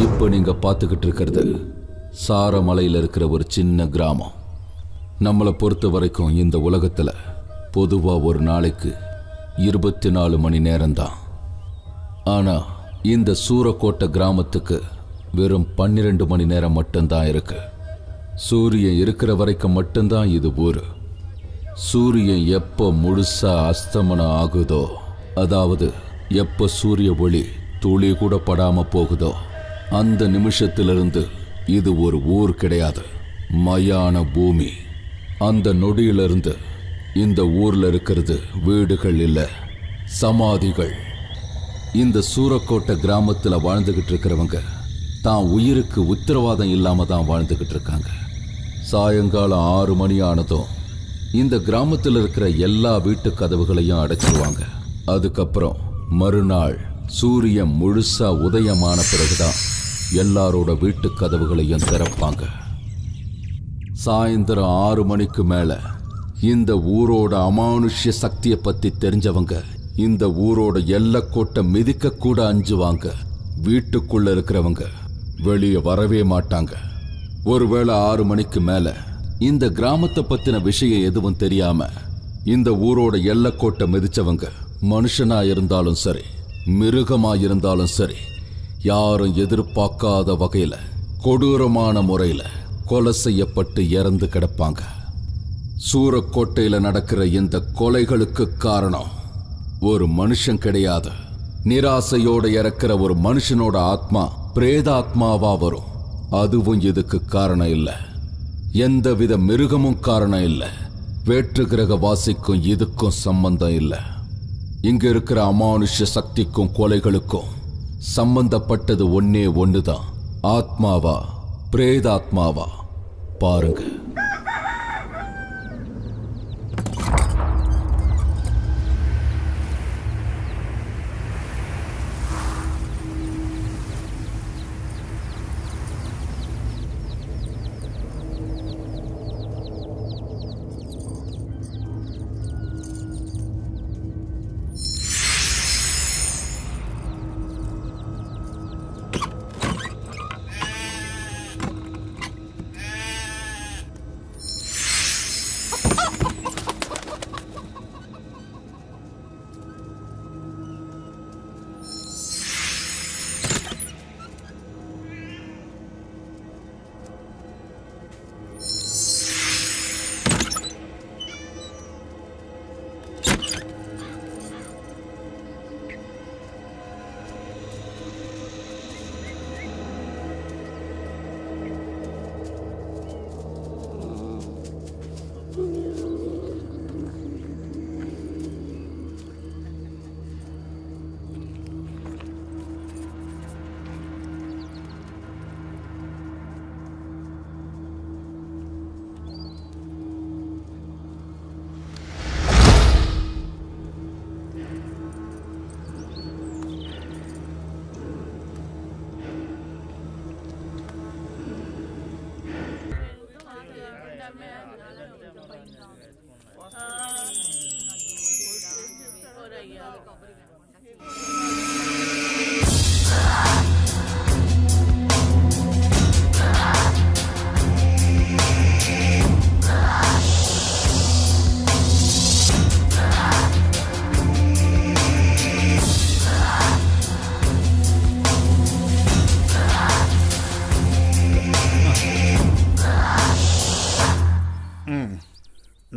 இப்போ நீங்க பார்த்துக்கிட்டு இருக்கிறது சாரமலையில் இருக்கிற ஒரு சின்ன கிராமம். நம்மளை பொறுத்த வரைக்கும் இந்த உலகத்தில் பொதுவாக ஒரு நாளைக்கு 24 மணி நேரம்தான். ஆனால் இந்த சூரக்கோட்டை கிராமத்துக்கு வெறும் 12 மணி நேரம் மட்டும்தான் இருக்கு. சூரியன் இருக்கிற வரைக்கும் மட்டும்தான் இது ஊர். சூரியன் எப்போ முழுசா அஸ்தமனம் ஆகுதோ, அதாவது எப்போ சூரிய ஒளி துளி கூட படாம போகுதோ, அந்த நிமிஷத்திலிருந்து இது ஒரு ஊர் கிடையாது, மயான பூமி. அந்த நொடியிலிருந்து இந்த ஊர்ல இருக்கிறது வீடுகள் இல்ல, சமாதிகள். இந்த சூரக்கோட்டை கிராமத்தில் வாழ்ந்துகிட்டு இருக்கிறவங்க தான் உயிருக்கு உத்தரவாதம் இல்லாம தான் வாழ்ந்துகிட்டு இருக்காங்க. சாயங்காலம் 6 மணி ஆனதும் இந்த கிராமத்தில் இருக்கிற எல்லா வீட்டு கதவுகளையும் அடைச்சிருவாங்க. அதுக்கப்புறம் மறுநாள் சூரியன் முழுசா உதயமான பிறகுதான் எல்லாரோட வீட்டு கதவுகளையும் திறப்பாங்க. சாயந்தரம் 6 மணிக்கு மேல இந்த ஊரோட அமானுஷ்ய சக்தியை பத்தி தெரிஞ்சவங்க இந்த ஊரோட எல்லைக்கோட்டை மிதிக்க கூட அஞ்சுவாங்க. வீட்டுக்குள்ள இருக்கிறவங்க வெளியே வரவே மாட்டாங்க. ஒருவேளை 6 மணிக்கு மேல இந்த கிராமத்தை பத்தின விஷயம் எதுவும் தெரியாம இந்த ஊரோட எல்லைக்கோட்டை மிதிச்சவங்க மனுஷனா இருந்தாலும் சரி, மிருகமா இருந்தாலும் சரி, யாரும் எதிர்பார்க்காத வகையில கொடூரமான முறையில கொலை செய்யப்பட்டு இறந்து கிடப்பாங்க. சூரக்கோட்டையில நடக்கிற இந்த கொலைகளுக்கு காரணம் ஒரு மனுஷன் கிடையாது. நிராசையோட இறக்கிற ஒரு மனுஷனோட ஆத்மா பிரேதாத்மாவா வரும். அதுவும் இதுக்கு காரணம் இல்லை. எந்தவித மிருகமும் காரணம் இல்லை. வேற்று கிரக வாசிக்கும் இதுக்கும் சம்பந்தம் இல்லை. இங்க இருக்கிற அமானுஷ்ய சக்திக்கும் கொலைகளுக்கும் சம்பந்தப்பட்டது ஒன்னே ஒண்ணுதான். ஆத்மாவா பிரேதாத்மாவா பாருங்க.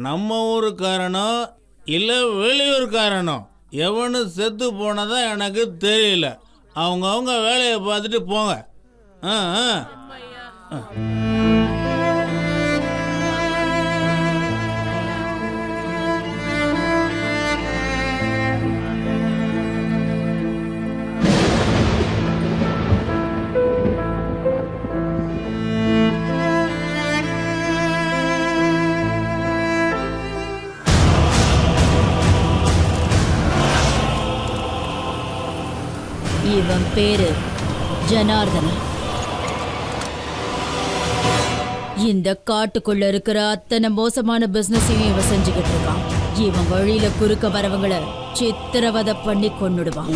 நம்ம ஊருக்காரனோ இல்லை வெளியூர்காரனோ எவனு செத்து போனதா எனக்கு தெரியல. அவங்க வேலையை பார்த்துட்டு போங்க. இவன் பேரு ஜனார்தனன். இந்த காட்டுக்குள்ள இருக்கிற அத்தனை மோசமான பிசினஸையும் இவன் செஞ்சுக்கிட்டு இருக்கான். இவன் வழியில குறுக்க வரவங்களை சித்திரவதை பண்ணி கொன்னுடுவான்.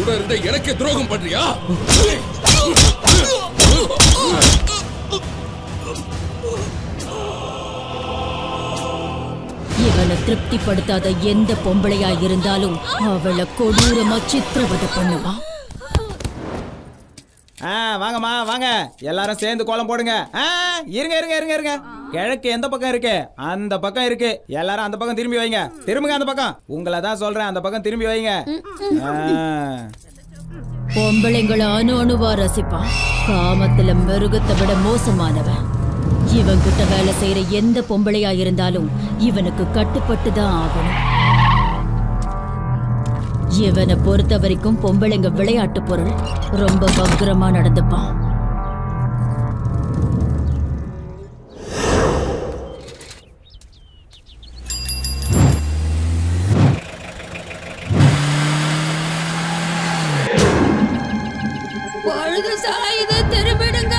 எனக்கே துரோகம் பண்றியா? இவனை திருப்திப்படுத்தாத எந்த பொம்பளையா இருந்தாலும் அவளை கொடூரமா சித்திரவதை பண்ணுவான். வாங்கம்மா வாங்க, எல்லாரும் சேர்ந்து கோலம் போடுங்க. இருங்க இருங்க இருங்க இருங்க. கிழக்கு எந்த பக்கம் இருக்கு? அந்த பக்கம் இருக்கு. எல்லாரும் அந்த பக்கம் திரும்பி வைங்க. திரும்புங்க அந்த பக்கம். உங்களை தான் சொல்றேன், அந்த பக்கம் திரும்பி வைங்க. பொம்பளைங்களை அணு அணுவா ரசிப்பான். காமத்துல மிருகத்தை விட மோசமானவன். இவன்கிட்ட வேலை செய்யற எந்த பொம்பளையா இருந்தாலும் இவனுக்கு கட்டுப்பட்டு தான் ஆகணும். இவனை பொறுத்த வரைக்கும் பொம்பளைங்க விளையாட்டு பொருள். ரொம்ப வக்ரமா நடந்துப்பான். பொழுது சாயுது, திரும்பிடுங்க.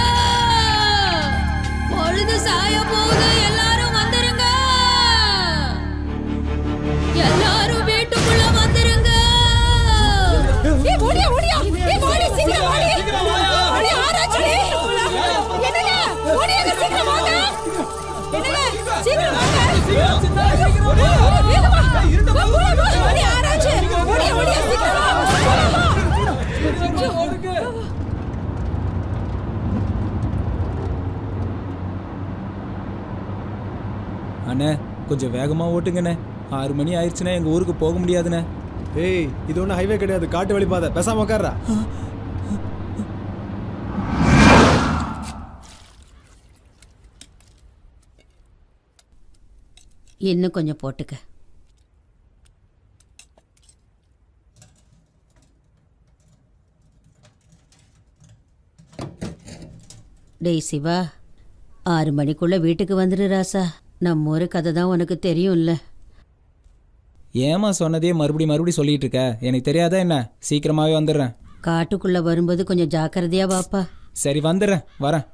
பொழுது சாய போகுது, எல்லாரும் வந்துருங்க. எல்லாரும் வீட்டுக்குள்ள வந்துருங்க. ஓடியா ஓடியா, ஓடி சீக்கிரம் ஓடி. ஓடி ஆராய்ச்சி. என்னங்க ஓடியாங்க, சீக்கிரம் வாங்க. என்னங்க சீக்கிரம் வாங்க. வேகமா ஓடி ஆராய்ச்சி. ஓடியா ஓடியா, சீக்கிரம் வா. அண்ணே கொஞ்சம் வேகமா ஓட்டுங்கண்ணே. 6 மணி ஆயிடுச்சுன்னா எங்க ஊருக்கு போக முடியாதுண்ணே. ஏய், இது ஒன்றும் ஹைவே கிடையாது, காட்டு வழி பாதை. பேசாம உட்கார்றா. இன்னும் கொஞ்சம் போட்டுக்க. டேய் சிவா, 6 மணிக்குள்ள வீட்டுக்கு வந்துடு ராசா. நம்ம ஒரு கதை தான் உனக்கு தெரியும்ல. ஏமா சொன்னதே மறுபடி சொல்லிட்டு இருக்க? எனக்கு தெரியாதா என்ன? சீக்கிரமாவே வந்துடுறேன். காட்டுக்குள்ள வரும்போது கொஞ்சம் ஜாக்கிரதையா வாப்பா. சரி வந்துடுறேன், வரேன்.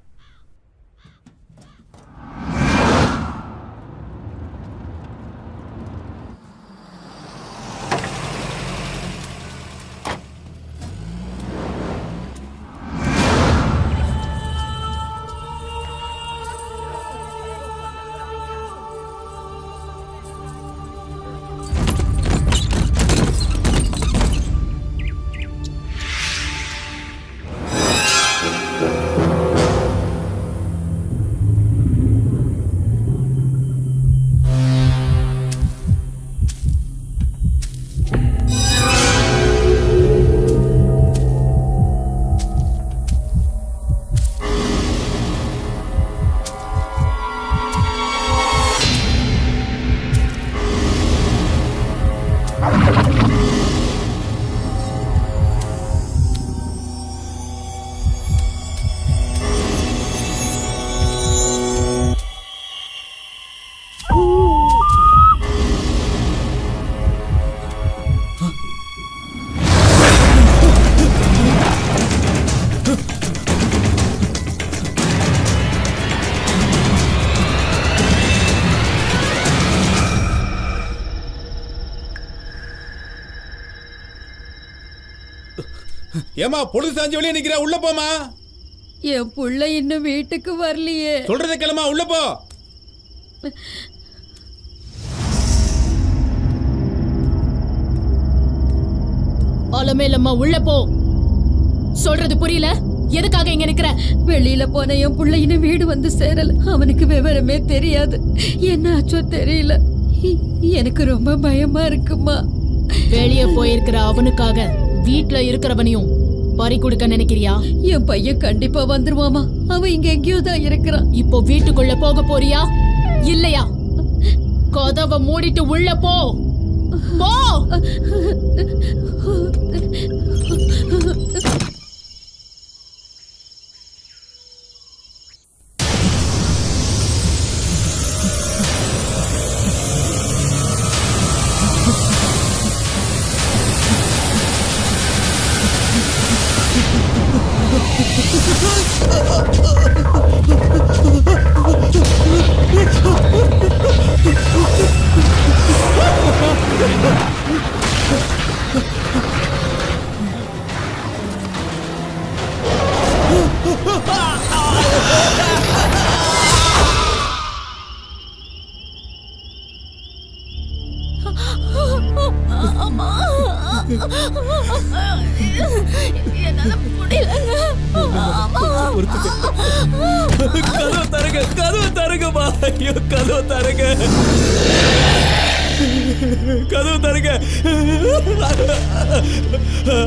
ஏமா பொழுது சாஞ்சு வெளியே நிக்கிற, உள்ள போமா. என் புள்ள இன்னும் வீட்டுக்கு வரலையே. சொல்றதை கிளம்பா, உள்ள போ. ஆலமேலம்மா உள்ள போ. சொல்றது புரியல? எதுக்காக இங்க நிக்கிற? வெளியில போன என் புள்ள இன்னும் வீடு வந்து சேரல. அவனுக்கு விவரமே தெரியாது. என்ன ஆச்சோ தெரியல. எனக்கு ரொம்ப பயமா இருக்குமா. வெளியே போயிருக்கிற அவனுக்காக வீட்ல இருக்கிறவனையும் பறி கொடுக்க நினைக்கிறியா? என் பையன் கண்டிப்பா வந்துருவாமா. அவன் இங்க எங்கேயோ தான் இருக்கிறான். இப்போ வீட்டுக்குள்ள போக போறியா இல்லையா? கதவை மூடிட்டு உள்ள போ. போ. பொறுத்துக்க. கதவு தருங்கம்மா. ஐயோ கதவு தருங்க. கதவு தருங்க.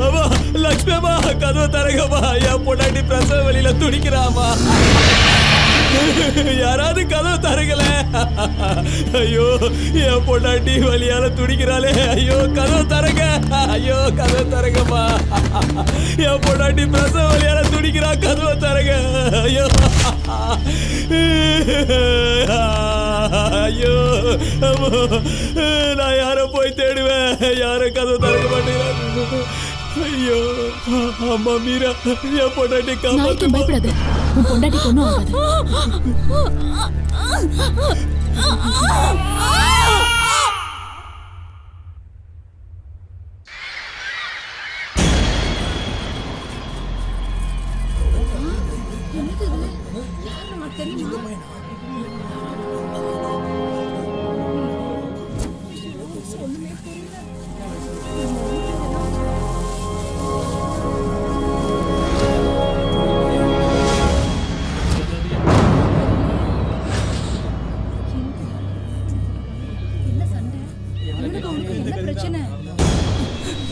அம்மா லட்சுமி அம்மா கதவு தருங்கம்மா. என் பொண்டாட்டி பிரசவ வழியில துடிக்கிறாமா. யாராவது கதவு தருங்கள. ஐயோ என் பொண்டாட்டி வழியால துடிக்கிறாளே. ஐயோ கதவு தருங்க. ஐயோ கதவு தருங்கம்மா. என் பொண்டாட்டி பிரசவ வழியால துடிக்கிறா. கதவு தருங்க. ஐயோ ஐயோ நான் யார போய் தேடுவேன். யாரும் கதவு திறக்க மாட்டேங்கிறாங்க. ஐயோ அம்மா மீரா என் பொண்டாட்டி நாளைக்கு பயப்படாத, உன் பொண்டாட்டிக்கு ஒன்றும் ஆகாது.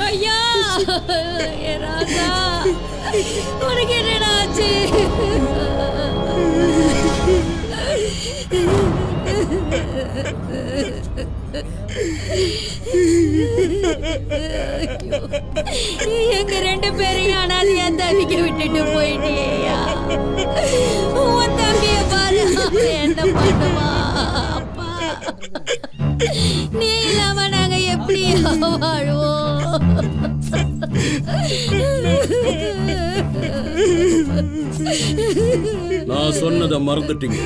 ஐயா ராஜா உனக்கு என்னடா ஆச்சு? எங்க ரெண்டு பேரையும் அனாதையா தவிக்க விட்டுட்டு போயிட்டியா? உன் தம்பிய பாரு என்ன பண்ணுவா. அப்பா நீ இல்லாம நாங்க எப்படி வாழ்வோம்? நான் சொன்னதை மறந்துட்டீங்க.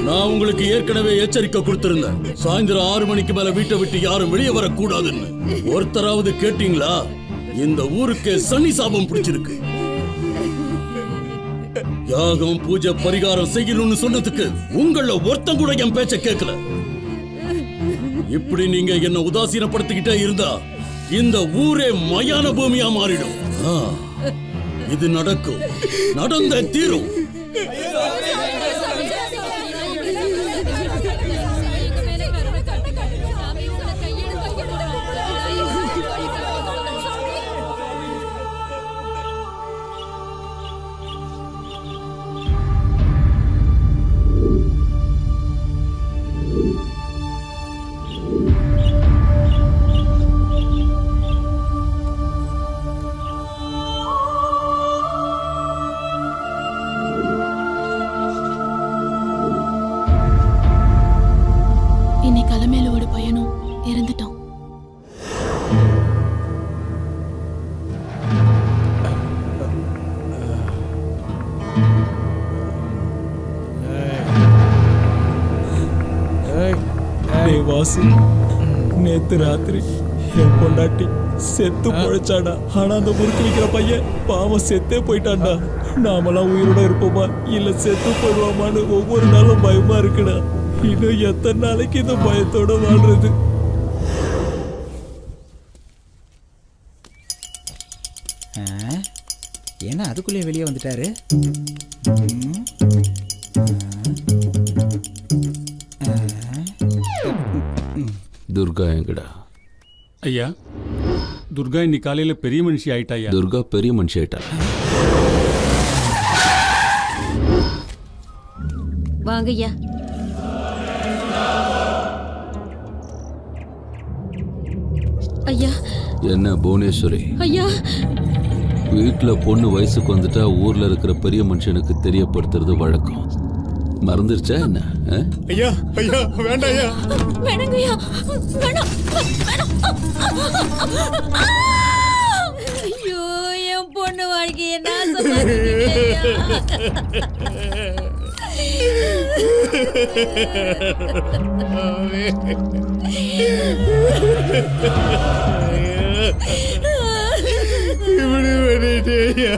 நான் உங்களுக்கு ஏற்கனவே எச்சரிக்கை கொடுத்திருந்தேன். சாயந்தரம் 6 மணிக்கு மேல வீட்டை விட்டு யாரும் வெளியே வரக்கூடாதுன்னு. ஒருத்தராவது கேட்டீங்களா? இந்த ஊருக்கே சனி சாபம் பிடிச்சிருக்கு. யாகம் பூஜை பரிகாரம் செய்யணும்னு சொன்னதுக்கு உங்கள ஒருத்தன் கூட என் பேச்ச கேட்கல. இப்படி நீங்க என்ன உதாசீனப்படுத்திக்கிட்டே இருந்தா இந்த ஊரே மயான பூமியா மாறிடும். இது நடக்கும், நடந்த தீரும். இன்னைக்கு அலமேலோட பையனும் இறந்துட்டான். வாசு நேத்து ராத்திரி என் பொண்டாட்டி செத்து பொழைச்சாடா. ஆனா அந்த முறுக்கு விற்கிற பையன் பாவம் செத்தே போயிட்டான்டா. நாமெல்லாம் உயிரோட இருப்போமா இல்ல செத்து போயிடுவோமான்னு ஒவ்வொரு நாளும் பயமா இருக்குடா. இன்னும் எத்தனை நாளைக்கு இந்த பயத்தோட வாழ்றது? ஏன்னா அதுக்குள்ளே வெளியே வந்துட்டாரு. துர்கா எங்கடா? ஐயா, துர்கா இன்னைக்கு காலையில பெரிய மனுஷி ஆயிட்டா. ஐயா, துர்கா பெரிய மனுஷி ஆயிட்டா. வாங்க ஐயா. ஐயா என்ன புவனேஸ்வரி, ஐயா வீட்டுல பொண்ணு வயசுக்கு வந்துட்டா ஊர்ல இருக்கிற பெரிய மனுஷனுக்கு தெரியப்படுத்துறது வழக்கம். மறந்துருச்சா என்ன? ஐயா ஐயா வேண்டாம் ஐயா. வேணாங்க ஐயா, வேணாம் வேணாம். ஐயோ என் பொண்ணு வாழ்க்கையை இப்படி பண்ணிட்டேயா?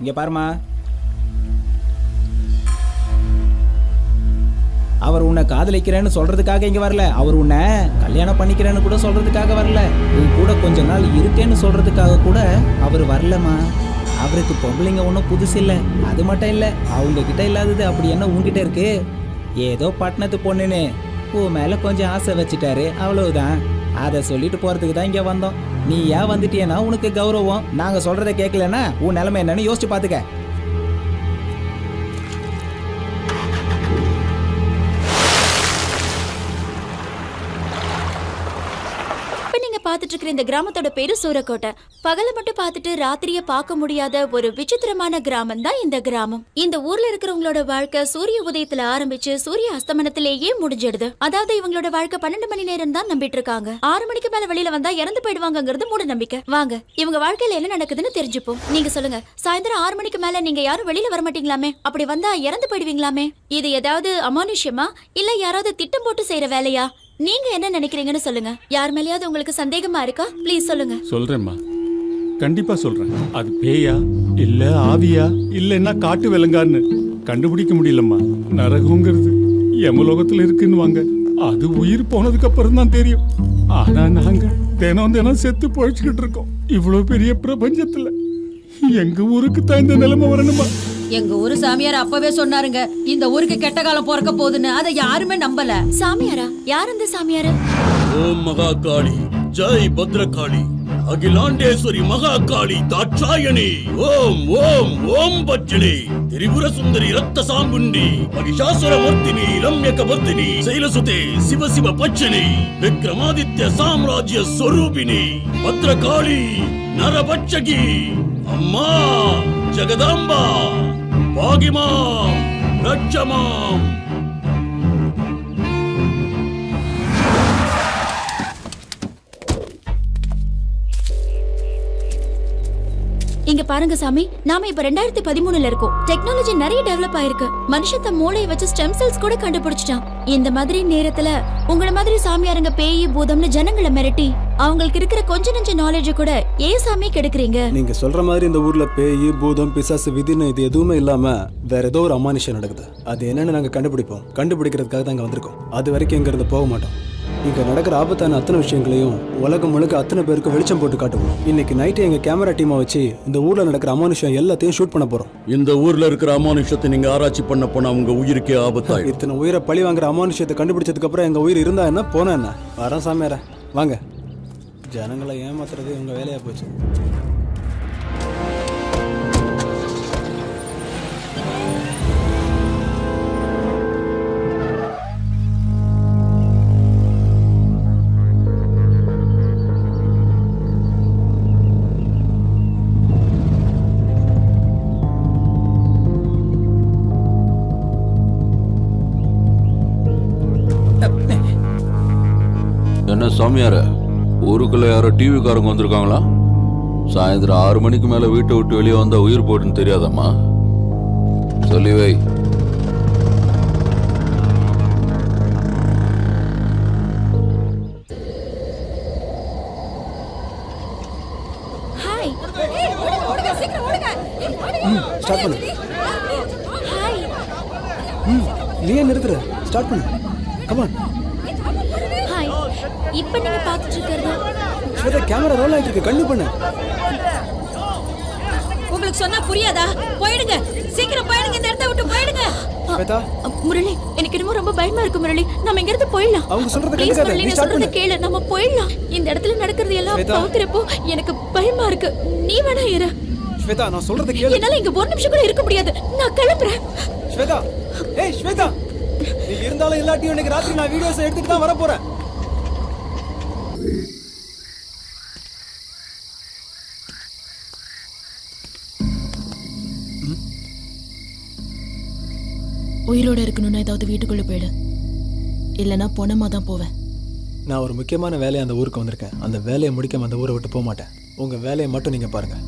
இங்க பாருமா, அவர் உன்னை காதலிக்கிறேன்னு சொல்றதுக்காக இங்க வரல. அவர் உன்னை கல்யாணம் பண்ணிக்கிறேன்னு கூட சொல்றதுக்காக வரல. உன் கூட கொஞ்ச நாள் இருக்கேன்னு சொல்றதுக்காக கூட அவர் வரலமா. அவருக்கு பொம்பளைங்க ஒன்றும் புதுசு இல்லை. அது மட்டும் இல்லை, அவங்க கிட்ட இல்லாதது அப்படி என்ன உன்கிட்ட இருக்கு? ஏதோ பட்டணத்து பொண்ணுன்னு உன் மேல கொஞ்சம் ஆசை வச்சுட்டாரு, அவ்வளவுதான். அதை சொல்லிட்டு போறதுக்கு தான் இங்க வந்தோம். நீ ஏன் வந்துட்டியன்னா உனக்கு கௌரவம். நாங்க சொல்றதை கேட்கலன்னா உன் நிலைமை என்னன்னு யோசிச்சு பாத்துக்க. பார்த்துட்டு இருக்கிற இந்த கிராமத்தோட பேரு சூரக்கோட்டை. பகல மட்டும் பார்த்துட்டு ராத்திரிய பார்க்க முடியாத ஒரு விசித்திரமான கிராமம் தான் இந்த கிராமம். இந்த ஊர்ல இருக்கிறவங்களோட வாழ்க்கை சூரிய உதயத்துல ஆரம்பிச்சு சூரிய அஸ்தமனத்திலேயே முடிஞ்சிடுது. அதாவது இவங்களோட வாழ்க்கை 12 மணி நேரம் தான் நம்பிட்டு இருக்காங்க. 6 மணிக்கு மேல வெளியில வந்தா இறந்து போயிடுவாங்கிறது மூட நம்பிக்கை. வாங்க இவங்க வாழ்க்கையில என்ன நடக்குதுன்னு தெரிஞ்சுப்போம். நீங்க சொல்லுங்க, சாயந்தரம் 6 மணிக்கு மேல நீங்க யாரும் வெளியில வர மாட்டீங்களாமே? அப்படி வந்தா இறந்து போயிடுவீங்களாமே? இது ஏதாவது அமானுஷ்யமா இல்ல யாராவது திட்டம் போட்டு செய்யற வேலையா? நீங்க என்ன நினைக்கிறீங்கன்னு சொல்லுங்க. யார் மேலயாவது உங்களுக்கு சந்தேகமா இருக்கா? ப்ளீஸ் சொல்லுங்க. சொல்றேம்மா, கண்டிப்பா சொல்றேன். அது பேயா இல்ல ஆவியா இல்லைன்னா காட்டு விலங்கான்னு கண்டுபிடிக்க முடியலம்மா. நரகங்கிறது யமலோகத்துல இருக்குன்னு வாங்க, அது உயிர் போனதுக்கு அப்புறம் தான் தெரியும். ஆனா நாங்க தினம் தினம் செத்து பொழைச்சுக்கிட்டு இருக்கோம். இவ்வளவு பெரிய பிரபஞ்சத்துல எங்க ஊருக்கு தான் இந்த நிலைமை வரணுமா? எங்க ஊரு சாமியார் அப்பவே சொன்னாருங்க, இந்த ஊருக்கு கெட்ட காலம் பிறக்க போகுதுன்னு. அதை யாருமே நம்பல. சாமியாரா? யார் அந்த சாமியாரு? ஓம் மகாகாளி, ஜெய் பத்ரகாளி, அகிலாண்டேஸ்வரி மகாகாளி தாட்சாயணி, ஓம் ஓம் ஓம் பச்சினி, திரிபுர சுந்தரி ரத்த சாம்புண்டி, மகிஷாசுர மர்த்தினி, ரம்யக மர்த்தினி, சைலசுதே சிவ சிவ பச்சினி, விக்ரமாதித்ய சாம்ராஜ்ய ஸ்வரூபிணி, பத்ரகாளி நரபட்சகி, அம்மா ஜெகதாம்பா, பாகிமாம் ரட்சமாம். இங்க பாருங்க சாமி, நாம இப்ப 2013ல இருக்கோம். டெக்னாலஜி நிறைய டெவலப் ஆயிருக்கு. மனுஷன் தன் மூளையை வச்சு ஸ்டெம் செல்ஸ் கூட கண்டுபிடிச்சிட்டான். இந்த மாதிரி நேரத்துல உங்கள மாதிரி சாமியாருங்க பேய் பூதம்னு ஜனங்களை மிரட்டி அவங்களுக்கு இருக்கிற கொஞ்ச நெஞ்ச நாலேஜ் கூட ஏன் சாமி கெடுக்குறீங்க? நீங்க சொல்ற மாதிரி இந்த ஊர்ல பேய் பூதம் பிசாசு விதின்னு இது எதுவுமே இல்லாம வேற ஏதோ ஒரு அமானுஷம் நடக்குது. அது என்னன்னு நாங்க கண்டுபிடிப்போம். கண்டுபிடிக்கிறதுக்காக தான் இங்க வந்திருக்கோம். அது வரைக்கும் இங்க இருந்து போக மாட்டோம். இங்க நடக்கிற ஆபத்தான அத்தனை விஷயங்களையும் உலகம் முழுக்க அத்தனை பேருக்கு வெளிச்சம் போட்டு காட்டுவோம். இன்னைக்கு நைட்டு எங்க கேமரா டீமை வச்சு இந்த ஊர்ல நடக்கிற அமானுஷம் எல்லாத்தையும் ஷூட் பண்ண போறோம். இந்த ஊர்ல இருக்கிற அமானுஷத்தை நீங்க ஆராய்ச்சி பண்ண போனா உங்க உயிருக்கே ஆபத்தாயிடும். இத்தனை உயிரை பழி வாங்குற அமானுஷத்தை கண்டுபிடிச்சதுக்கு அப்புறம் எங்க உயிர் இருந்தா என்ன போனா என்ன? வரேன் சாமியார, வாங்க. ஜனங்களை ஏமாத்துறது உங்க வேலையா போச்சு. என்ன சாமியார, ஊருக்குள்ள யாரோ டிவிக்காரங்க வந்திருக்காங்களா? சாயந்தரம் 6 மணிக்கு மேல வீட்டை விட்டு வெளியே வந்தா உயிர் போட்டுன்னு தெரியாதம்மா. சொல்லி வை. ஹாய். ஸ்டார்ட் பண்ணு. ஹாய். நீ ஏன் நிறுத்துற? ஸ்டார்ட் பண்ணு. Come on. ஹாய். இப்போ நீங்க பார்த்துட்டு இருக்கிறது ஸ்வேதா, கேமரா ரோல் ஆயிட்டு இருக்கு. கண்ணு பண்ணு. உங்களுக்கு சொன்னா புரியாதா? போயிடுங்க, சீக்கிரம் போயிடுங்க, இந்த இடத்தை விட்டு போயிடுங்க. ஸ்வேதா, முரளி, எனக்கு என்னமோ ரொம்ப பயமா இருக்கு முரளி. நம்ம இங்க இருந்து போயிடலாம். அவங்க சொல்றத ப்ளீஸ் கேட்காத. முரளி, நீ நான் ஸ்டார்ட் சொல்றத பண்ணு. கேளு. நம்ம போயிடலாம். இந்த இடத்துல நடக்கிறது எல்லாம் ஸ்வேதா. பாக்குறப்போ எனக்கு பயமா இருக்கு. நீ வேணா இரு. ஸ்வேதா, நான் சொல்றத கேளு. என்னால இங்க ஒரு நிமிஷம் கூட இருக்க முடியாது. நான் கிளம்புறேன். ஸ்வேதா, ஏய் ஸ்வேதா, நீ இருந்தாலும் இல்லாட்டியும் இன்னைக்கு ராத்திரி நான் வீடியோஸ் எடுத்துட்டு தான் வர போறேன். உயிரோட இருக்கணும்னா ஏதாவது வீட்டுக்குள்ள போயிடு, இல்லைன்னா பொணமா தான் போவேன். நான் ஒரு முக்கியமான வேலையை அந்த ஊருக்கு வந்திருக்கேன். அந்த வேலையை முடிக்காம அந்த ஊரை விட்டு போக மாட்டேன். உங்க வேலையை மட்டும் நீங்க பாருங்க.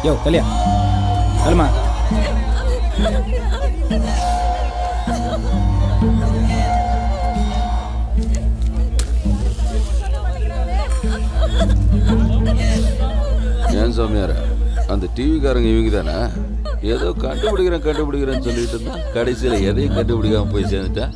யோ கல்யா கல்மா ஏன் சாமியார அந்த டிவிக்காரங்க இவங்க தானே ஏதோ கண்டுபிடிக்கிறேன்னு சொல்லிட்டு இருந்தா கடைசியில் எதையும் கண்டுபிடிக்காம போய் சேர்ந்துட்டா.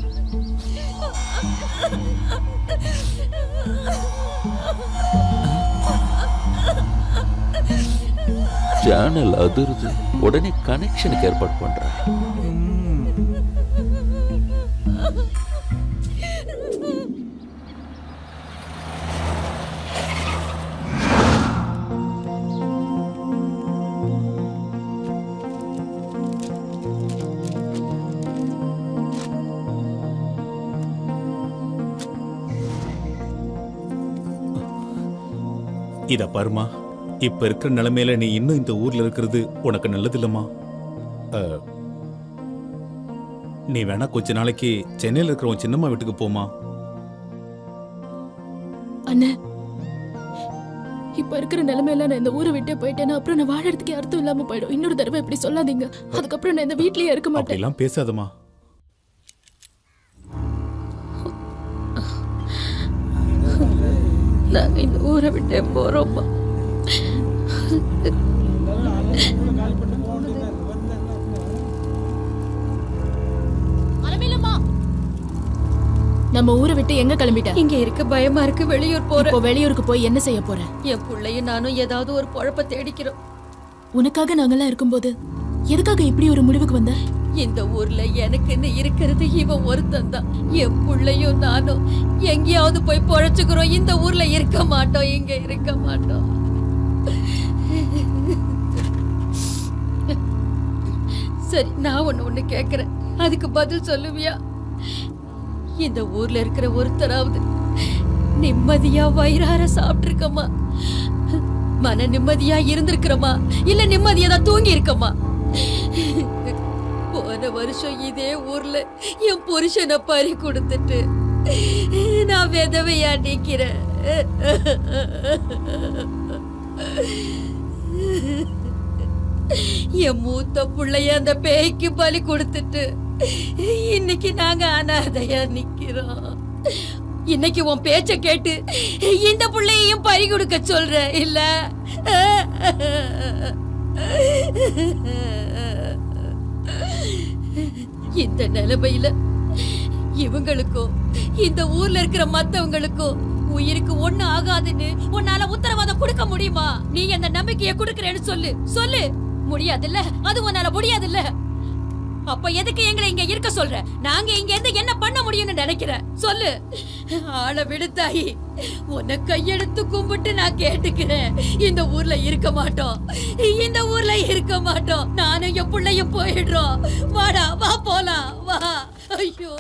சேனல் அதிருது, உடனே கனெக்ஷனுக்கு ஏற்பாடு பண்றேன். இத பாருமா, இப்ப இருக்கிற நிலைமையில நீ இன்னும் இந்த ஊர்ல இருக்கிறது உனக்கு நல்லது இல்லம்மா. நீ வேணா கொஞ்ச நாளைக்கு சென்னையில இருக்கிற உன் சின்னம்மா வீட்டுக்கு போமா. அண்ணே, இப்ப இருக்கிற நிலைமையில நான் இந்த ஊரை விட்டே போயிட்டேன்னா அப்புறம் நான் வாழறதுக்கு அர்த்தம் இல்லாம போயிடும். இன்னொரு தடவை இப்படி சொல்லாதீங்க. அதுக்கப்புறம் நான் இந்த வீட்லயே இருக்க மாட்டேன். அப்படிலாம் பேசாதம்மா. நாங்க இந்த ஊரை விட்டே போறோம்மா. நம்ம ஊரை விட்டு எங்க கிளம்பிட்ட? இங்க இருக்க பயமா இருக்கு, வெளியூர் போற. இப்போ வெளியூருக்கு போய் என்ன செய்ய போற? என் பிள்ளையும் நானும் ஏதாவது ஒரு பொழப்ப தேடிக்கிறோம். உனக்காக நாங்கெல்லாம் இருக்கும்போது எதுக்காக இப்படி ஒரு முடிவுக்கு வந்த? இந்த ஊர்ல எனக்குன்னு இருக்கிறது இவன் ஒருத்தன் தான். என் பிள்ளையும் நானும் எங்கேயாவது போய் பொழைச்சுக்கிறோம். இந்த ஊர்ல இருக்க மாட்டோம், இங்க இருக்க மாட்டோம். சரி, நான் ஒண்ணு கேக்குறேன், அதுக்கு பதில் சொல்லுவியா? இந்த ஊர்ல இருக்கிற ஒருத்தராவது நிம்மதியா வயிறார சாப்பிட்டிருக்கமா, மன நிம்மதியா இருந்திருக்கிறோமா, இல்ல நிம்மதியா தான் தூங்கி இருக்கமா? போன வருஷம் இதே ஊர்ல என் புருஷனை பறி கொடுத்துட்டு நான் விதவையா நிக்கிறேன். என் மூத்த பிள்ளைய அந்த பேய்க்கு பலி கொடுத்துட்டு இன்னைக்கு நாங்க அனாதையா நிக்கிறோம். இன்னைக்கு உன் பேச்ச கேட்டு இந்த பிள்ளையையும் பறி கொடுக்க சொல்ற இல்ல? இந்த நிலைமையில இவங்களுக்கும் இந்த ஊர்ல இருக்கிற மத்தவங்களுக்கும் உயிருக்கு ஒண்ணு ஆகாதுன்னு உன்னால உத்தரவாதம் கொடுக்க முடியுமா? நீ அந்த நம்பிக்கையை கொடுக்கறேன்னு சொல்லு. முடியாதுல்ல, அது உன்னால முடியாதுல்ல. அப்ப எதுக்கு எங்களை இங்க இருக்க சொல்ற? நாங்க இங்க இருந்து என்ன பண்ண முடியும்னு நினைக்கிற? சொல்லு. ஆளை விடுத்தாயி, உன்னை கையெடுத்து கும்பிட்டு நான் கேட்டுக்கிறேன். இந்த ஊர்ல இருக்க மாட்டோம். நானும் என் பிள்ளையும் போயிடுறோம். வாடா, வா போலாம், வா. ஐயோ,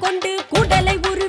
கொண்டு கூடலை உரு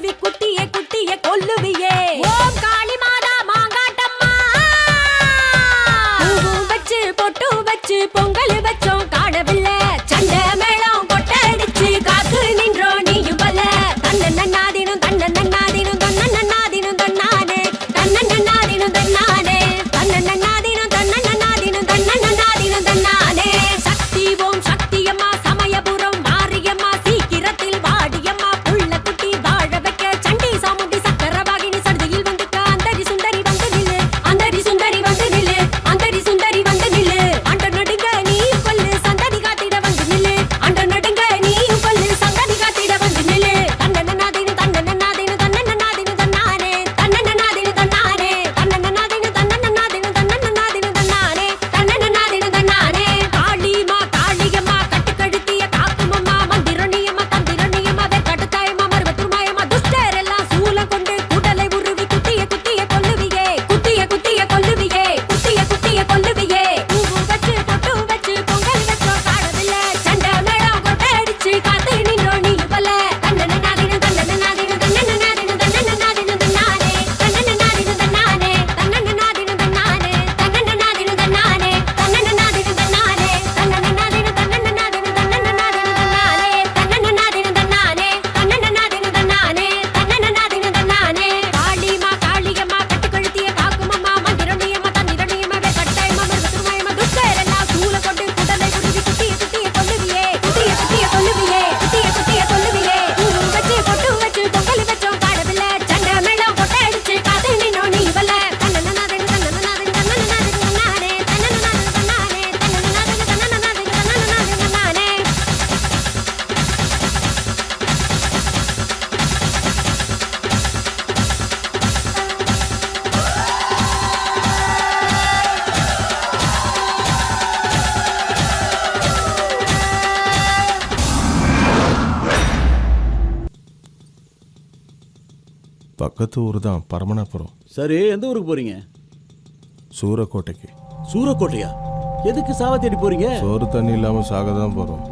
பக்கத்து ஊர் தான் பரமனாபுரம். சரி, எந்த ஊருக்கு போறீங்க? சூரக்கோட்டைக்கு. சூரக்கோட்டையா? எதுக்கு சாவ தேடி போறீங்க? சோறு தண்ணி இல்லாம சாக தான் போறோம்.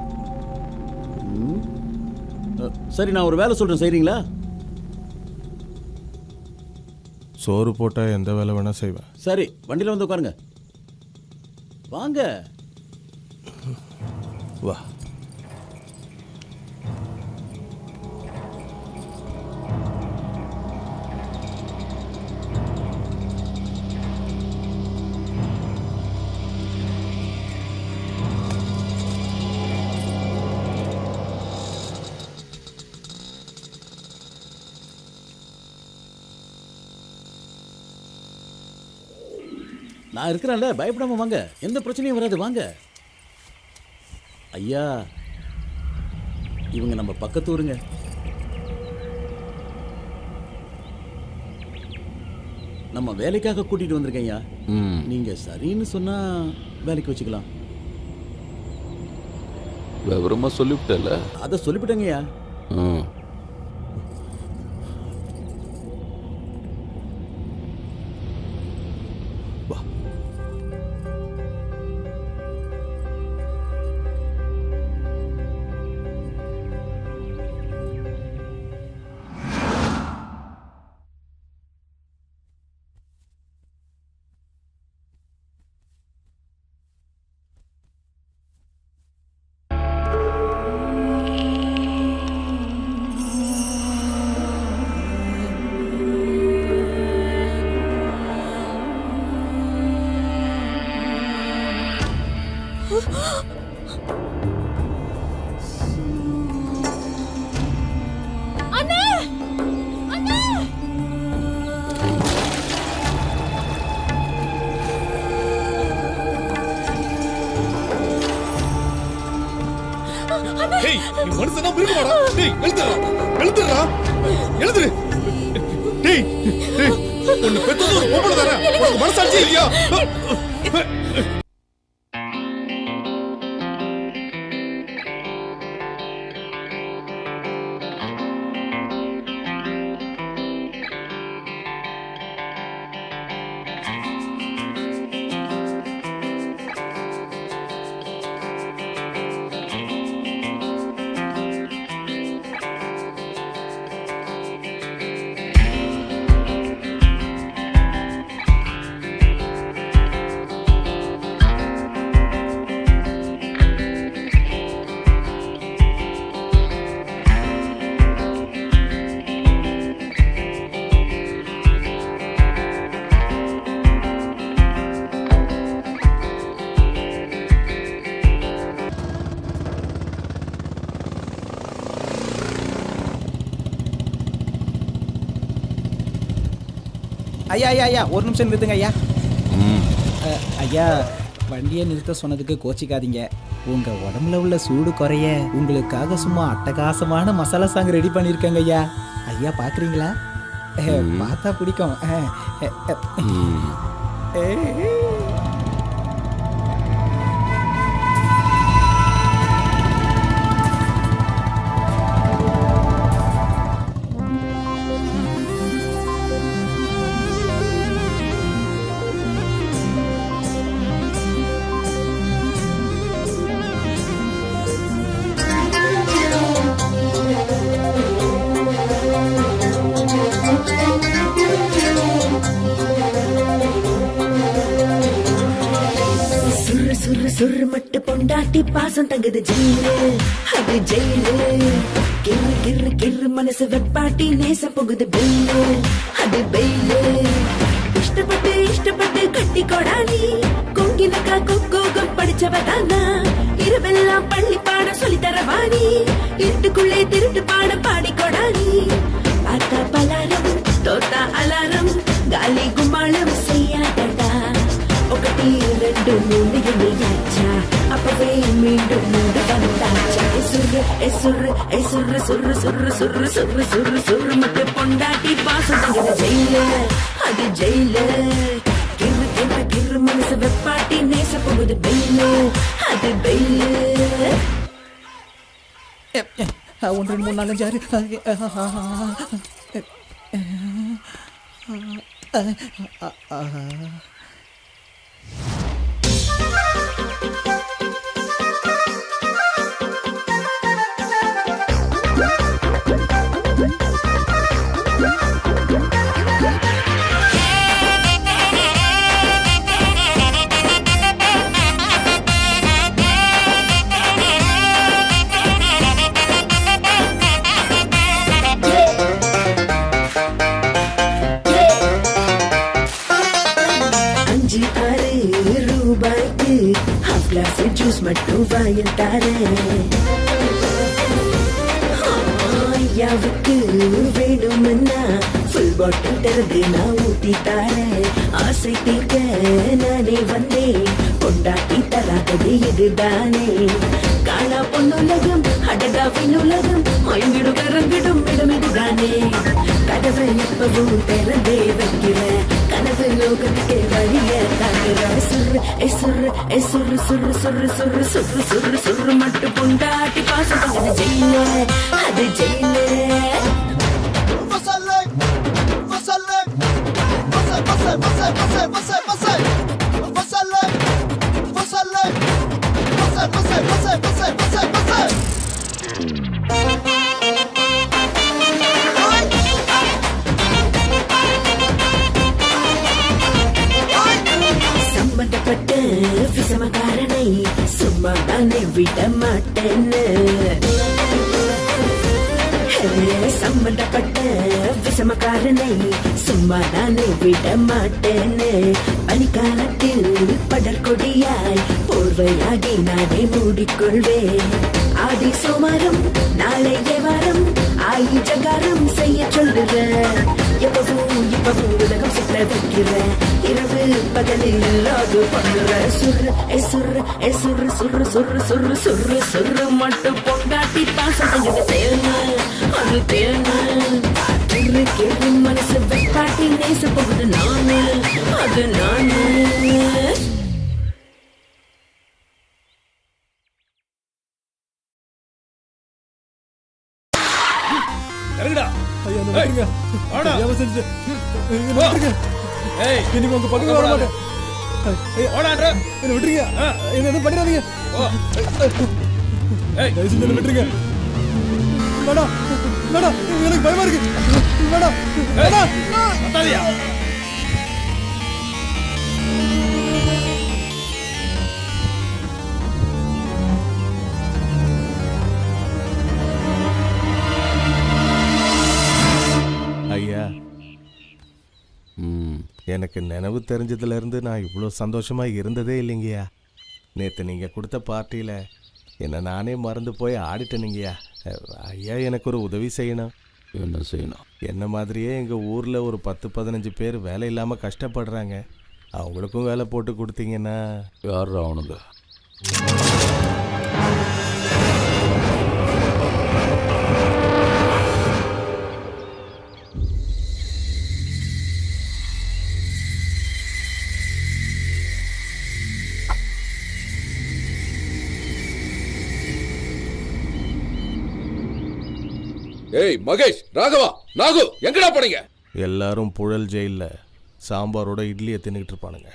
சரி, நான் ஒரு வேலை சொல்றேன், செய்றீங்களா? சோறு போட்டா எந்த வேலை வேணா செய்வேன். சரி, வண்டியில வந்து உட்காருங்க. வாங்க. வா. நான் இருக்கிறேன்ல, பயப்படாம வாங்க, எந்த பிரச்சனையும் வராது, வாங்க. ஐயா, இவங்க நம்ம பக்கத்து ஊருங்க. நம்ம வேலைக்காக கூட்டிட்டு வந்திருக்கேன் ஐயா. நீங்க சரின்னு சொன்னா வேலைக்கு வச்சுக்கலாம். விவரமா சொல்லிவிட்டல? அதை சொல்லிவிட்டேங்க ஐயா. டேய், நீ மனுஷனா மிருகமாடா? டேய், எழுதுடா. எழுதுரு. டேய், உன்னை பெத்தது ஒரு பொம்பளை தானே? உனக்கு மனசாட்சி இல்லையா? ஐயா ஐயா ஐயா, ஒரு நிமிஷம் நிறுத்துங்க ஐயா. ஐயா, வண்டியை நிறுத்த சொன்னதுக்கு கோச்சிக்காதீங்க. உங்க உடம்புல உள்ள சூடு குறைய உங்களுக்காக சும்மா அட்டகாசமான மசாலா சாங் ரெடி பண்ணியிருக்கேங்க ஐயா. ஐயா பாக்குறீங்களா? பார்த்தா பிடிக்கும். சுரு மட்டு பொண்டாட்டி பாசம் தங்குது ஜெயிலு, அது ஜெயிலு. கிரு கிரு கிரு மனசு வெப்பாட்டி நேசம் போகுது பெயிலு, அது பெயிலு. இஷ்டப்பட்டு கட்டி கொடானி கொங்கினக்கா கொக்கோகம் படிச்சவதானா. இரவெல்லாம் பள்ளி பாடம் சொல்லி தரவாணி, இருட்டுக்குள்ளே திருட்டு பாடம் பாடி கொடானி. பார்த்தா பலாரம் தோத்தா அலாரம், காலி கும்மாளம் செய்யாதடா. ఒకటి రెండు మూడు ఎనియాచా, అప్పవే మీండు మూడు వందాచా. ఎసుర్రు ఎసుర్రు ఎసుర్రు సుర్రు సుర్రు సుర్రు సుర్రు సుర్రు సుర్రు మట్టు పొండాటి పాసు తగిన జైలు, అది జైలు. కిర్రు కిర్రు కిర్రు మనసు వెప్పాటి నేస పొగుదు బెయిలు, అది బెయిలు. 1 2 3 4 5 6 அஞ்சு ஆறு ரூபாய்க்கு ஹாஃப் கிளாஸ் ஜூஸ் மட்டும் வாங்கி தரேன். ஐயாவுக்கு வேணும்னா ஃபுல் பாட்டில் திறந்து நான் ஊத்தி தரேன். ஆசை தீர்க்க நானே வந்தேன், கொண்டாட்டி தராதது இதுதானே. காணா பொண்ணுலகம் அடடா விண்ணுலகம், மயங்கிடும் கரங்கிடும் இடம் இதுதானே. கதவை எப்பவும் திறந்தே வைக்கிறேன், கனவு லோகத்துக்கு வழிய தாக்குறேன். சுரு சுரு சுரு சுரு சுரு சுரு சுரு சுரு சுரு மட்டும் பொண்டாட்டி பாசம் பண்ணது ஜெயில, அது ஜெயில. சம்பந்தப்பட்ட விசமக்காரனை சும்மா தானே விட மாட்டேன்னு. சம்பந்தப்பட்ட விசமக்காரனை சும்மா நானே விட மாட்டேன்னு. பனிக்காலத்தில் படற்கொடியாய் போர்வையாகி நானே மூடிக்கொள்வேன். ஆடி சோமாரம் நாளைய வாரம் ஆயுஜகாரம் செய்ய சொல்லுறேன். இப்பவும் உலகம் சுற்ற வைக்கிறேன், இரவு பகலில் அது பண்ணுற. சுரு சுரு சுரு சுரு சுரு சுரு சுரு சுரு மட்டும் பொண்டாட்டி பாசம் செஞ்சது தேங்க, அது தேங்க. கேள்வி மனசு வெப்பாட்டி நேச போகுது நானு, அது நானு. இறங்குடா. ஐயா என்ன விட்டுருங்க. வாடா. ஐயா செஞ்சு என்ன விட்டுருங்க. ஏய், இனி உங்க பக்கம் வர மாட்டேன். ஐயா ஓடான்றா. என்ன விட்டுருங்க. என்ன எதுவும் பண்ணிடாதீங்க. தயவு செஞ்சு என்ன விட்டுருங்க. வேணாம் வேணாம், எனக்கு பயமா இருக்கு. வேணாம் வேணாம். அத்தாதியா. ஐயா, எனக்கு நினைவு தெரிஞ்சதுல இருந்து நான் இவ்வளோ சந்தோஷமா இருந்ததே இல்லைங்கய்யா. நேற்று நீங்கள் கொடுத்த பார்ட்டியில் என்னை நானே மறந்து போய் ஆடிட்டேனுங்கய்யா. ஐயா, எனக்கு ஒரு உதவி செய்யணும். என்ன செய்யணும்? என்ன மாதிரியே எங்கள் ஊரில் ஒரு 10-15 பேர் வேலை இல்லாமல் கஷ்டப்படுறாங்க. அவங்களுக்கும் வேலை போட்டு கொடுத்தீங்கன்னா. யார் அவனுங்க? ஏய் மகேஷ், ராகவா, நாகு, எங்கடா போனீங்க? எல்லாரும் புழல் ஜெயிலில் சாம்பாரோட இட்லியை தின்னுக்கிட்டு இருப்பானுங்க.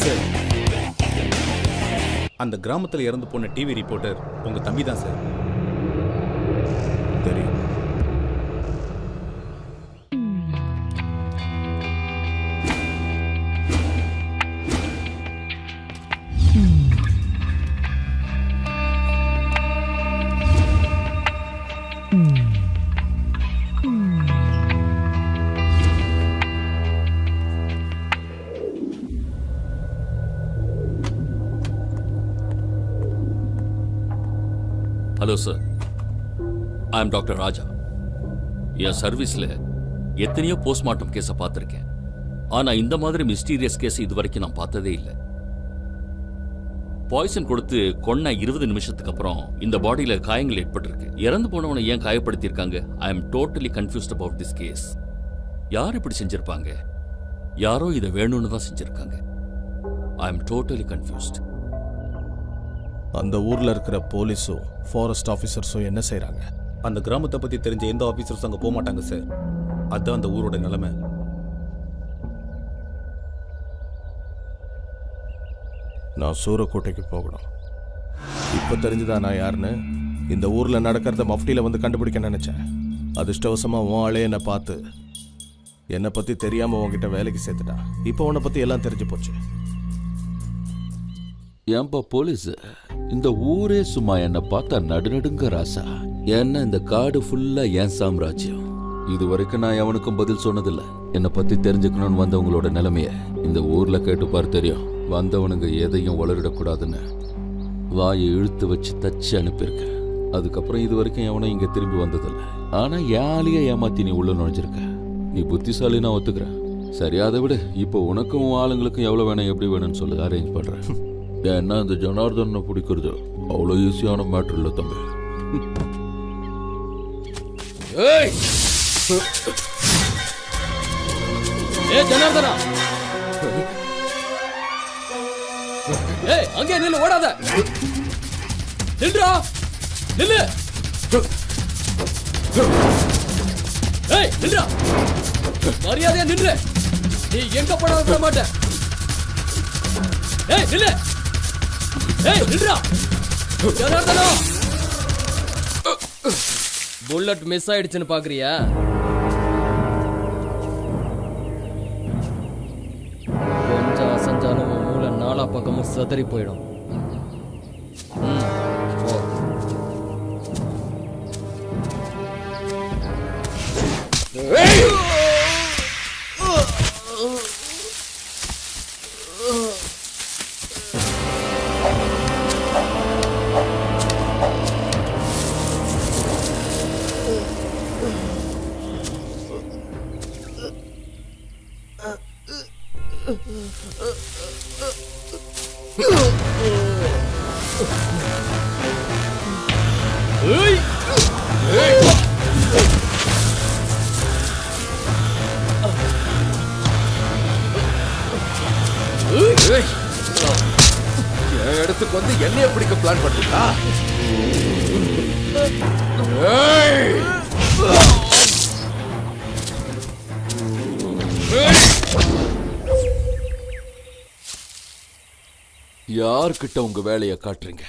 சார், அந்த கிராமத்தில் இறந்து போன டிவி ரிப்போர்ட்டர் உங்க தம்பி தான் சார். தெரியும். Hello sir, I am doctor Raja. என் சர்வீஸில் எத்தனையோ போஸ்ட்மார்ட்டம் கேஸை பார்த்துருக்கேன். ஆனால் இந்த மாதிரி மிஸ்டீரியஸ் கேஸ் இது வரைக்கும் நான் பார்த்ததே இல்லை. பாய்சன் கொடுத்து கொன்ன 20 நிமிஷத்துக்கு அப்புறம் இந்த பாடியில் காயங்கள் ஏற்பட்டிருக்கு. இறந்து போனவனை ஏன் காயப்படுத்தியிருக்காங்க? I am totally confused about this case. யார் இப்படி செஞ்சிருப்பாங்க? யாரோ இதை வேணும்னு தான் செஞ்சிருக்காங்க. I am totally confused. அந்த ஊர்ல இருக்கிற போலீஸும் ஃபாரஸ்ட் ஆஃபீஸர்ஸும் என்ன செய்றாங்க? அந்த கிராமத்தை பத்தி தெரிஞ்ச எந்த ஆபீசர்ஸும் அங்க போக மாட்டாங்க சார். அதான் அந்த ஊரோட நிலைமை. நான் சூரக்கோட்டைக்கு போகணும். இப்போ தெரிஞ்சுதா நான் யாருன்னு? இந்த ஊர்ல நடக்கிறத மஃப்டியில வந்து கண்டுபிடிக்க நினைச்சேன். அதிர்ஷ்டவசமா உன் ஆளே என்னை பார்த்து என்னை பத்தி தெரியாம உன்கிட்ட வேலைக்கு சேர்த்துட்டான். இப்போ உன்னை பத்தி எல்லாம் தெரிஞ்சு போச்சு. ஏன்பா போலீஸ், இந்த ஊரே சும்மா என்னை பார்த்தா நடுநடுங்க ராசா. ஏன்னா இந்த காடு ஃபுல்லா என் சாம்ராஜ்யம். இது வரைக்கும் நான் எவனுக்கும் பதில் சொன்னதில்லை. என்னை பத்தி தெரிஞ்சுக்கணும்னு வந்தவங்களோட நிலைமைய இந்த ஊர்ல கேட்டுப்பார் தெரியும். வந்தவனுங்க எதையும் வளரிடக்கூடாதுன்னு வாயை இழுத்து வச்சு தச்சு அனுப்பியிருக்க. அதுக்கப்புறம் இது வரைக்கும் எவனும் இங்க திரும்பி வந்ததில்லை. ஆனா யாரையே ஏமாத்தி நீ உள்ள நுழைஞ்சிருக்க. நீ புத்திசாலி, நான் ஒத்துக்கிறேன். சரி, அதை விட இப்போ உனக்கும் ஆளுங்களுக்கும் எவ்வளவு வேணும் எப்படி வேணும்னு சொல்லு, அரேஞ்ச் பண்றேன். ஏன்னா இந்த ஜனார்தனை பிடிக்கிறது அவ்வளோ ஈஸியான மேட்ரு இல்லை தம்பி. ஜனார்தனா, அங்கே நில்லு, ஓடாத. நில்றா, நில்லு. நில்றா, மரியாதையா நின்று. நீ எங்க போனாலும் விட மாட்டேன். நில்லு. நில்றா. ஜனார்தனா, புல்லட் மிஸ் ஆயிடுச்சுன்னு பாக்குறியா? கொஞ்சம் அசஞ்சாலும் மூளை நாலா பக்கமும் சதறி போயிடும். என் இடத்துக்கு வந்து என்னைய பிடிக்க பிளான் பண்ணீங்களா? யார்கிட்ட உங்க வேலையை காட்டுறீங்க?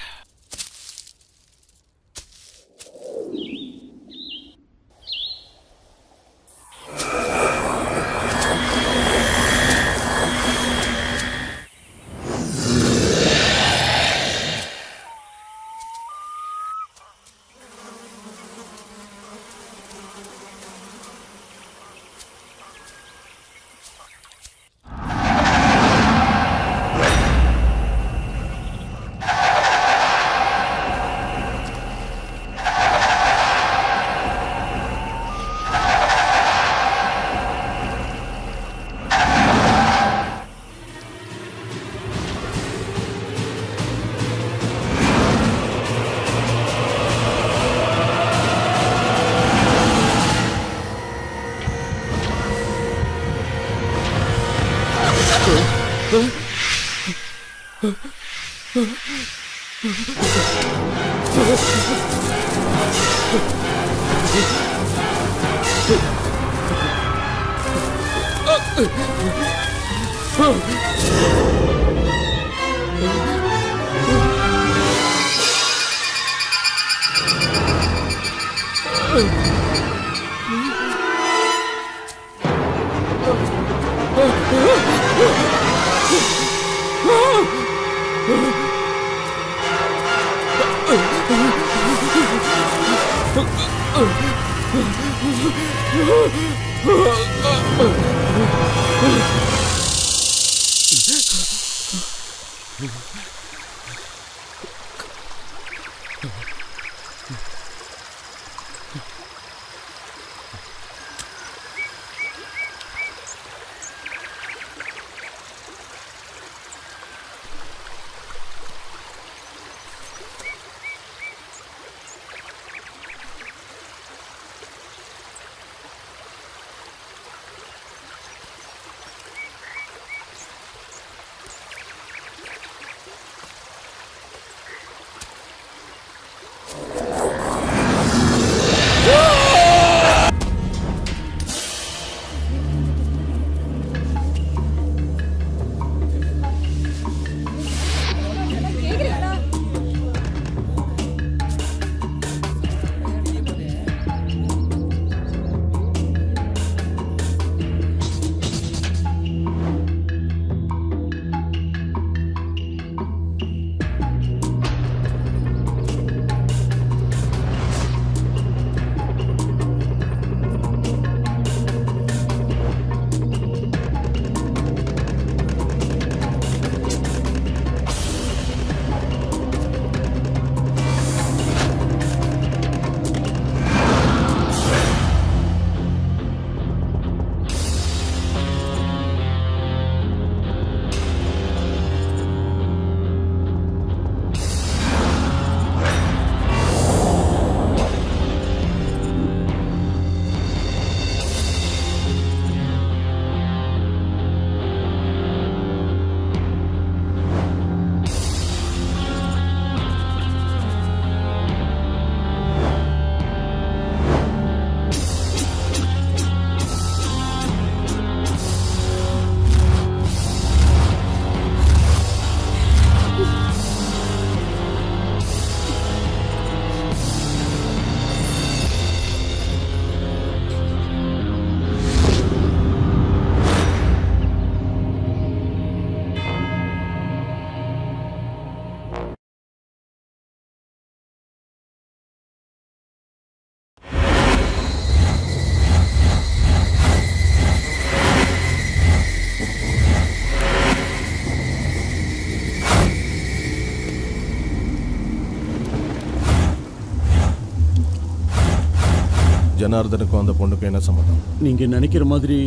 ஜனார்தனுக்கும் அந்த பொண்ணுக்கும் என்ன சம்மந்தம்? நீங்க நினைக்கிற மாதிரி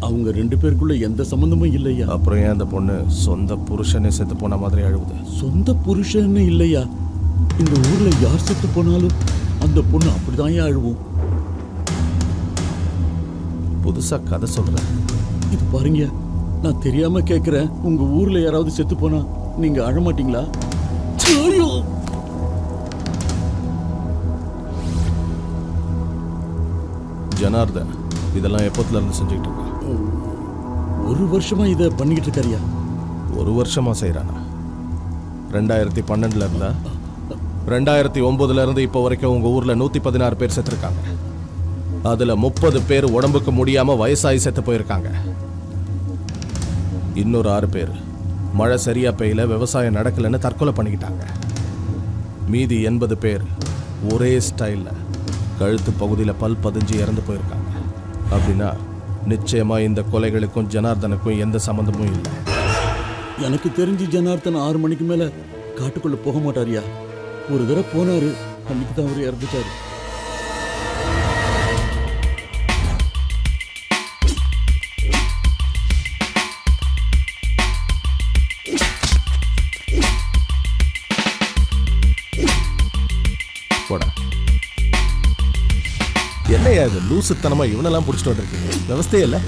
அவங்க 2 பேருக்குள்ள எந்த சம்பந்தமும் இல்லையா. அப்புறம் ஏன் அந்த பொண்ணு சொந்த புருஷனே செத்து போன மாதிரி அழுவுது? சொந்த புருஷன்னு இல்லையா, இந்த ஊர்ல யார் செத்து போனாலும் அந்த பொண்ணு அப்படிதான் அழுவும். புதுசா கதை சொல்றேன். இது பாருங்க, நான் தெரியாம கேக்குறேன், உங்க ஊர்ல யாராவது செத்து போனா நீங்க அழ மாட்டீங்களா? ஐயோ! ஜனார்தன் இதெல்லாம் எப்போத்துல இருந்து செஞ்சுக்கிட்டு இருக்க? 1 வருஷமா இதை பண்ணிக்கிட்டு இருக்காரியா. 1 வருஷமா செய்யறானா? 2012 இருந்தா 2009 இருந்து இப்போ வரைக்கும் உங்க ஊர்ல 116 பேர் செத்துருக்காங்க. அதுல 30 பேர் உடம்புக்கு முடியாம வயசாகி செத்து போயிருக்காங்க. இன்னொரு 6 பேர் மழை சரியா பெய்யல, விவசாயம் நடக்கலன்னு தற்கொலை பண்ணிக்கிட்டாங்க. மீதி 80 பேர் ஒரே ஸ்டைல்ல கழுத்து பகுதியில் பல் பதிஞ்சு இறந்து போயிருக்காங்க. அப்படின்னா நிச்சயமா இந்த கொலைகளுக்கும் ஜனார்தனுக்கும் எந்த சம்பந்தமும் இல்லை. எனக்கு தெரிஞ்சு ஜனார்தன் 6 மணிக்கு மேல காட்டுக்குள்ள போக மாட்டாரியா. ஒரு தடவை போனாரு, அன்னைக்கு தான் அவர் இறந்துட்டாரு. போடா. என்னையா இது லூசுத்தனமா இவனெல்லாம் பிடிச்சிட்டு வந்திருக்கீங்க? விவசாயம் இல்லை.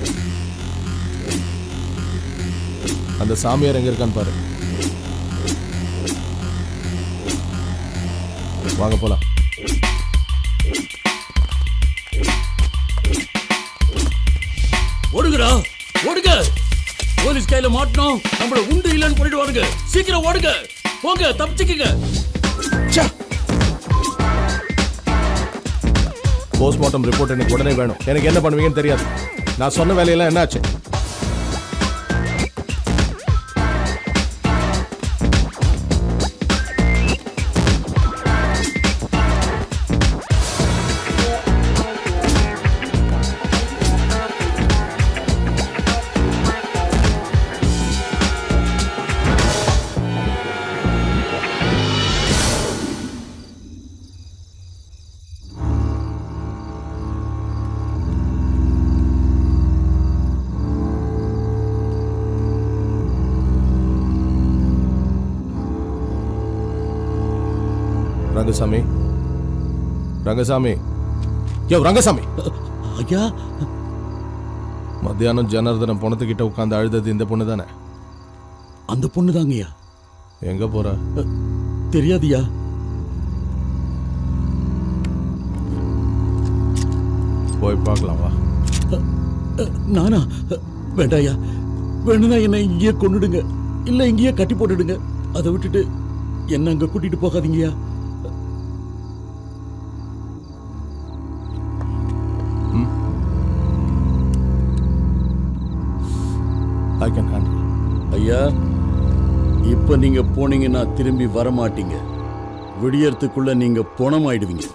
அந்த சாமியார் எங்க இருக்கான்னு பாரு. வாங்க போலாம். ஓடுங்கடா, ஓடுங்க. போலீஸ் கையில மாட்டணும், நம்மள உண்டு இல்லைன்னு போயிடுவானுங்க. சீக்கிரம் ஓடுங்க, போங்க, தப்பிச்சுக்குங்க. போஸ்ட்மார்ட்டம் ரிப்போர்ட் எனக்கு உடனே வேணும். எனக்கு என்ன பண்ணுவீங்கன்னு தெரியாது. நான் சொன்ன வேலையெல்லாம் என்னாச்சு? ரங்கசாமி, ரங்கசாமி, யோ ரங்கசாமி. ஐயா, மத்தியானம் ஜனார்தனம் பொணத்துக்கிட்ட உட்காந்து அழுதது இந்த பொண்ணு தானே? அந்த பொண்ணு தாங்கய்யா. எங்க போற? தெரியாதியா. போய் பார்க்கலாம் வா. நானா? வேண்டாயா, வேணும்னா என்னை இங்கேயே கொண்டுடுங்க, இல்ல இங்கேயே கட்டி போட்டுடுங்க. அதை விட்டுட்டு என்ன அங்க கூட்டிட்டு போகாதீங்கயா. ஐயா, இப்ப நீங்க போனீங்கன்னா திரும்பி வர மாட்டீங்க. விடியறதுக்குள்ள நீங்க பணமாயிடுவீங்க.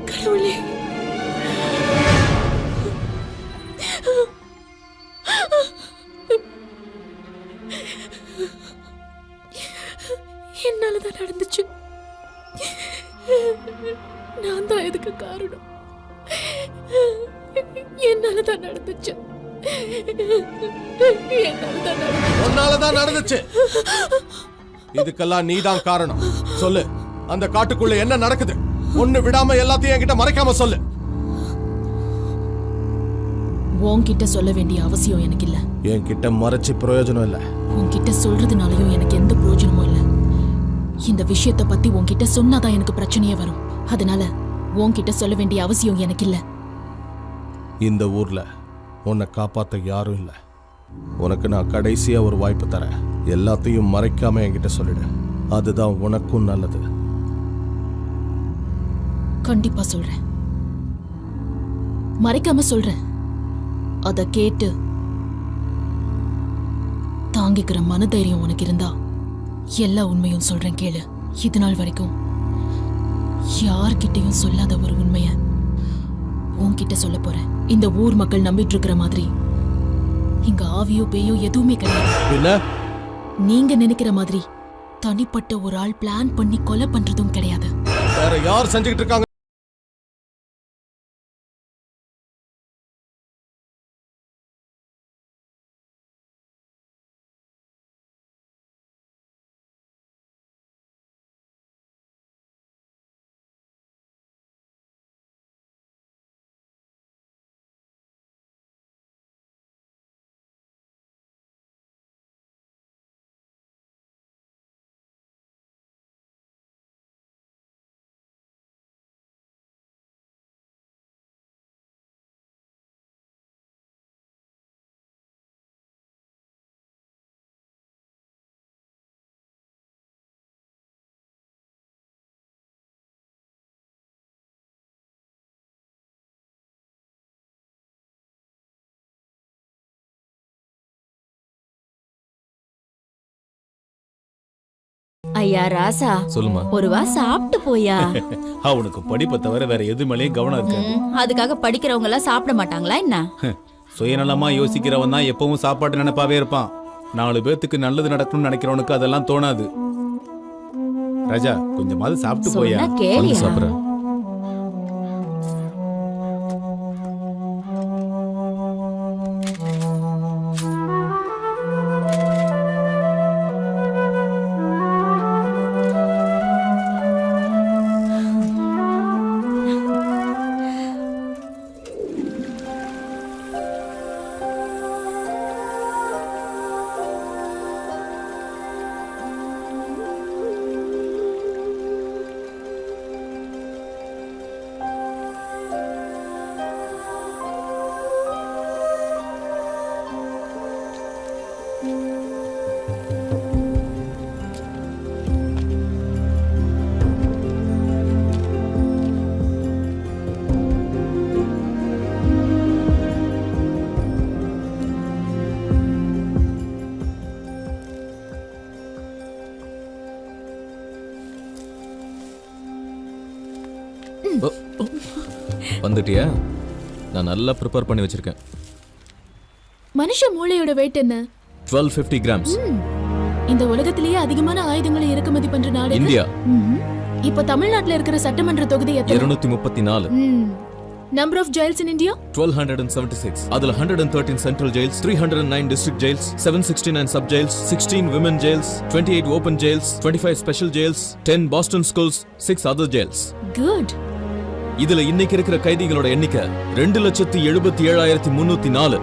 கடவுளே, என்னாலதான் நடந்துச்சு. நான் தான் இதுக்கு காரணம். என்னாலதான் நடந்துச்சு. உன்னாலதான் நடந்துச்சு. இதுக்கெல்லாம் நீதான் காரணம். சொல்லு, அந்த காட்டுக்குள்ள என்ன நடக்குது? ஒண்ணு விடாம எல்லாத்தையும் என்கிட்ட மறைக்காம சொல்லு. உன்கிட்ட சொல்ல வேண்டிய அவசியம் எனக்கு இல்ல. என்கிட்ட மறைச்சு பிரயோஜனம் இல்ல. உன்கிட்ட சொல்றதுனாலயும் எனக்கு எந்த பிரயோஜனமும் இல்ல. இந்த விஷயத்தை பத்தி உன்கிட்ட சொன்னாதான் எனக்கு பிரச்சனையே வரும். அதனால உன்கிட்ட சொல்ல வேண்டிய அவசியம் எனக்கு இல்ல. இந்த ஊர்ல உன்னை காப்பாத்த யாரும் இல்ல. உனக்கு நான் கடைசியா ஒரு வாய்ப்பு தரேன். எல்லாத்தையும் மறைக்காம என்கிட்ட சொல்லிடு. அதுதான் உனக்கும் நல்லது. கண்டிப்பா சொல்றேன். மறைக்காம சொல்றேன். அத கேட்டு தாங்கிக்கிற மனதைரியம் உனக்கு இருந்தா எல்லா உண்மையும் சொல்றேன் கேளு. இது நாள் வரைக்கும் யார்கிட்டையும் சொல்லாத ஒரு உண்மைய உன்கிட்ட சொல்ல போறேன். இந்த ஊர் மக்கள் நம்பிட்டு இருக்கிற மாதிரி இங்க ஆவியோ பேயோ எதுவுமே கிடையாது. நீங்க நினைக்கிற மாதிரி தனிப்பட்ட ஒரு ஆள் பிளான் பண்ணி கொலை பண்றதும் கிடையாது. வேற யார் செஞ்சுக்கிட்டு இருக்காங்க? ஐயா ராசா, சொல்லுமா. ஒரு வா சாப்பிட்டு போயா. அவனுக்கு படிப்பை தவிர வேற எது மேலேயும் கவனம் இருக்கு. அதுக்காக படிக்கிறவங்க எல்லாம் சாப்பிட மாட்டாங்களா என்ன? சுயநலமா யோசிக்கிறவன் தான் எப்பவும் சாப்பாட்டு நினைப்பாவே இருப்பான். 4 பேத்துக்கு நல்லது நடக்கணும்னு நினைக்கிறவனுக்கு அதெல்லாம் தோணாது. ராஜா, கொஞ்சமாவது சாப்பிட்டு போயா. கேளியா? வந்துட்டியா? நான் நல்லா ப்ரிப்பேர் பண்ணி வச்சிருக்கேன். மனுஷ மூளையோட வெயிட் என்ன? 1250 கிராம்ஸ். இந்த உலகத்திலேயே அதிகமான ஆயுதங்களை இறக்குமதி பண்ற நாடு இந்தியா. இப்ப தமிழ்நாட்டுல இருக்கிற சட்டமன்ற தொகுதி எத்தனை? 234. Number of jails in India? 1276. அதுல 113 central jails, 309 district jails, 769 sub jails, 16 women jails, 28 open jails, 25 special jails, 10 Boston schools, 6 other jails. Good. இதுல இன்னைக்கு இருக்கிற கைதிகளோட எண்ணிக்கை 2,77,304.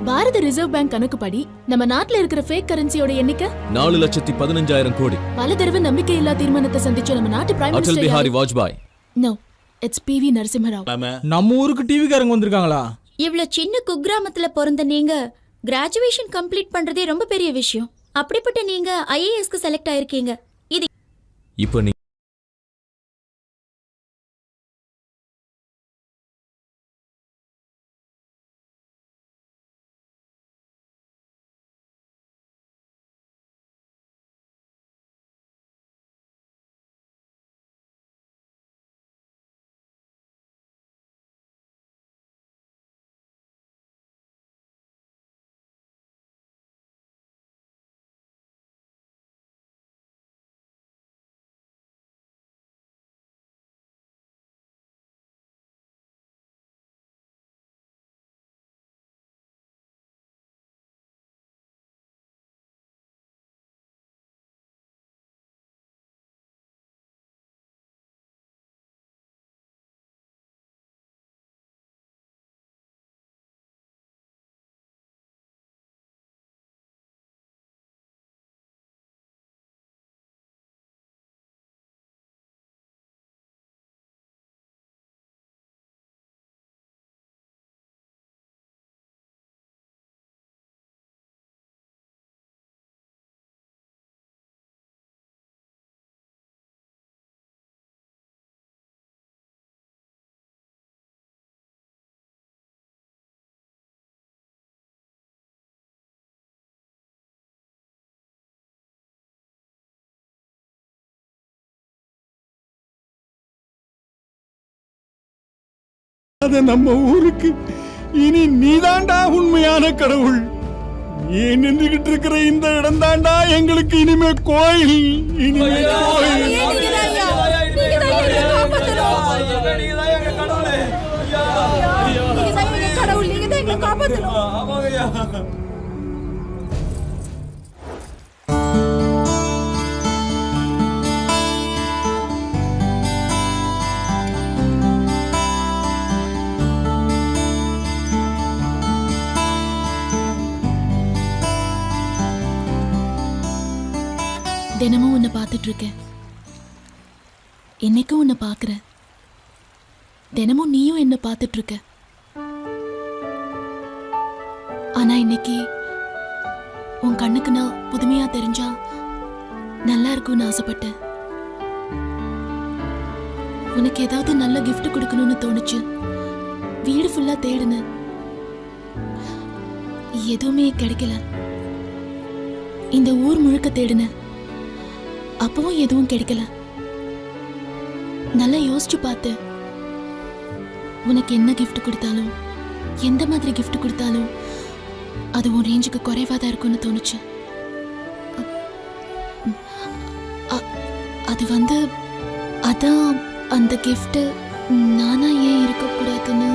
பாரத ரிசர்வ் பேங்க் கணக்குப்படி நம்ம நாட்டுல இருக்கிற ஃபேக் கரன்சியோட எண்ணிக்கை 4,15,000 கோடி. பல தடவை நம்பிக்கையில்லா தீர்மானத்தை சந்திச்ச நம்ம நாட்டு prime Atal minister Bihari Vajpayee. No, it's PV Narasimha Rao. நம்ம ஊருக்கு டிவிக்காரங்க வந்திருக்காங்களா? இவ்வளவு சின்ன குக்கிராமத்துல பிறந்த நீங்க கிராஜுவேஷன் கம்ப்ளீட் பண்றதே ரொம்ப பெரிய விஷயம். அப்படிப்பட்ட நீங்க ஐஏஎஸ்க்கு செலக்ட் ஆயிருக்கீங்க. இது இப்போ நீ இல்லாத நம்ம ஊருக்கு இனி நீதாண்டா உண்மையான கடவுள். நீ நின்றுகிட்டு இருக்கிற இந்த இடம் தாண்டா எங்களுக்கு இனிமே கோயில். இனிமே கோயில். கடவுள் நீங்க தான் எங்களை காப்பாத்தணும். தினமும் உன்னை பார்த்துட்டு இருக்கேன். என்னைக்கும் உன்னை பார்க்குறேன். தினமும் நீயும் என்ன பார்த்துட்டு இருக்க. ஆனா இன்னைக்கு உன் கண்ணுக்கு நான் புதுமையா தெரிஞ்சா நல்லா இருக்கும்னு ஆசைப்பட்டேன். உனக்கு ஏதாவது நல்ல கிஃப்ட் கொடுக்கணும்னு தோணுச்சு. வீடு ஃபுல்லா தேடுன, எதுவுமே கிடைக்கல. இந்த ஊர் முழுக்க தேடுன, அப்பவும் எதுவும் கிடைக்கல. நல்லா யோசிச்சு பார்த்து உனக்கு என்ன கிஃப்ட் கொடுத்தாலும், எந்த மாதிரி கிஃப்ட் கொடுத்தாலும் அது உன் ரேஞ்சுக்கு குறைவா தான் இருக்கும்னு தோணுச்சு. அது அதான் அந்த கிஃப்ட் நானா ஏன் இருக்கக்கூடாதுன்னு.